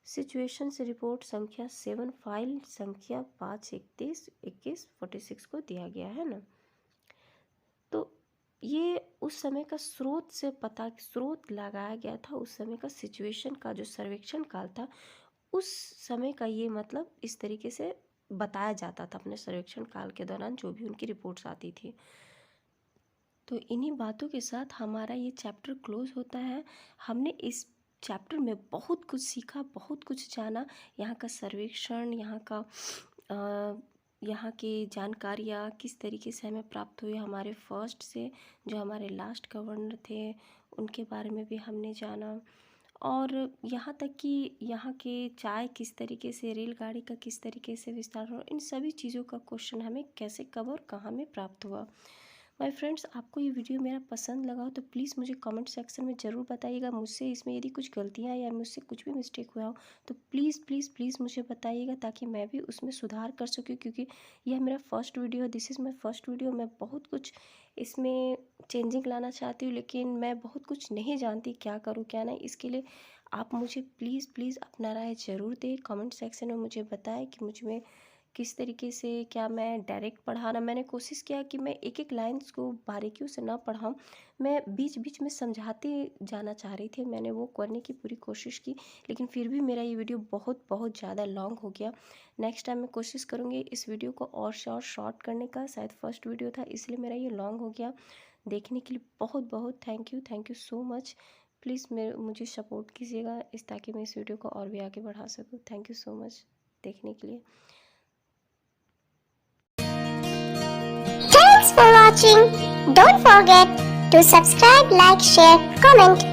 situations report संख्या 7 फाइल संख्या 5312146 को दिया गया है ना। तो ये उस समय का स्रोत लगाया गया था, उस समय का सिचुएशन का जो सर्वेक्षण काल था उस समय का, ये मतलब इस तरीके से बताया जाता था अपने सर्वेक्षण काल के दौरान जो भी उनकी रिपोर्ट्स आती थी। तो इन्हीं बातों के साथ हमारा ये चैप्टर क्लोज होता है। हमने इस चैप्टर में बहुत कुछ सीखा, बहुत कुछ जाना, यहाँ का सर्वेक्षण, यहाँ की जानकारियाँ किस तरीके से हमें प्राप्त हुई, हमारे फर्स्ट से जो हमारे लास्ट गवर्नर थे उनके बारे में भी हमने जाना, और यहाँ तक कि यहाँ के चाय किस तरीके से, रेलगाड़ी का किस तरीके से विस्तार हो, इन सभी चीज़ों का क्वेश्चन हमें कैसे, कब और कहाँ में प्राप्त हुआ। माय फ्रेंड्स, आपको ये वीडियो मेरा पसंद लगा हो तो प्लीज़ मुझे कमेंट सेक्शन में ज़रूर बताइएगा। मुझसे इसमें यदि कुछ गलतियाँ या मुझसे कुछ भी मिस्टेक हुआ हो तो प्लीज़ प्लीज़ प्लीज़ मुझे बताइएगा, ताकि मैं भी उसमें सुधार कर सकूँ, क्योंकि यह मेरा फर्स्ट वीडियो है, this is my first video. मैं बहुत कुछ इसमें चेंजिंग लाना चाहती हूँ, लेकिन मैं बहुत कुछ नहीं जानती, क्या करूँ क्या नहीं। इसके लिए आप मुझे प्लीज़ प्लीज़ अपना राय ज़रूर दें, कमेंट सेक्शन में मुझे बताएं कि मुझ में किस तरीके से, क्या मैं डायरेक्ट पढ़ाना, मैंने कोशिश किया कि मैं एक एक लाइन्स को बारीकियों से ना पढ़ाऊँ, मैं बीच बीच में समझाते जाना चाह रही थी, मैंने वो करने की पूरी कोशिश की, लेकिन फिर भी मेरा ये वीडियो बहुत बहुत ज़्यादा लॉन्ग हो गया। नेक्स्ट टाइम मैं कोशिश करूँगी इस वीडियो को और शॉर्ट करने का, शायद फर्स्ट वीडियो था इसलिए मेरा ये लॉन्ग हो गया। देखने के लिए बहुत बहुत thank you so much. Please मुझे सपोर्ट कीजिएगा ताकि मैं इस वीडियो को और भी आगे बढ़ा सकूँ। थैंक यू सो मच देखने के लिए। Thanks for watching. Don't forget to subscribe, like, share, comment.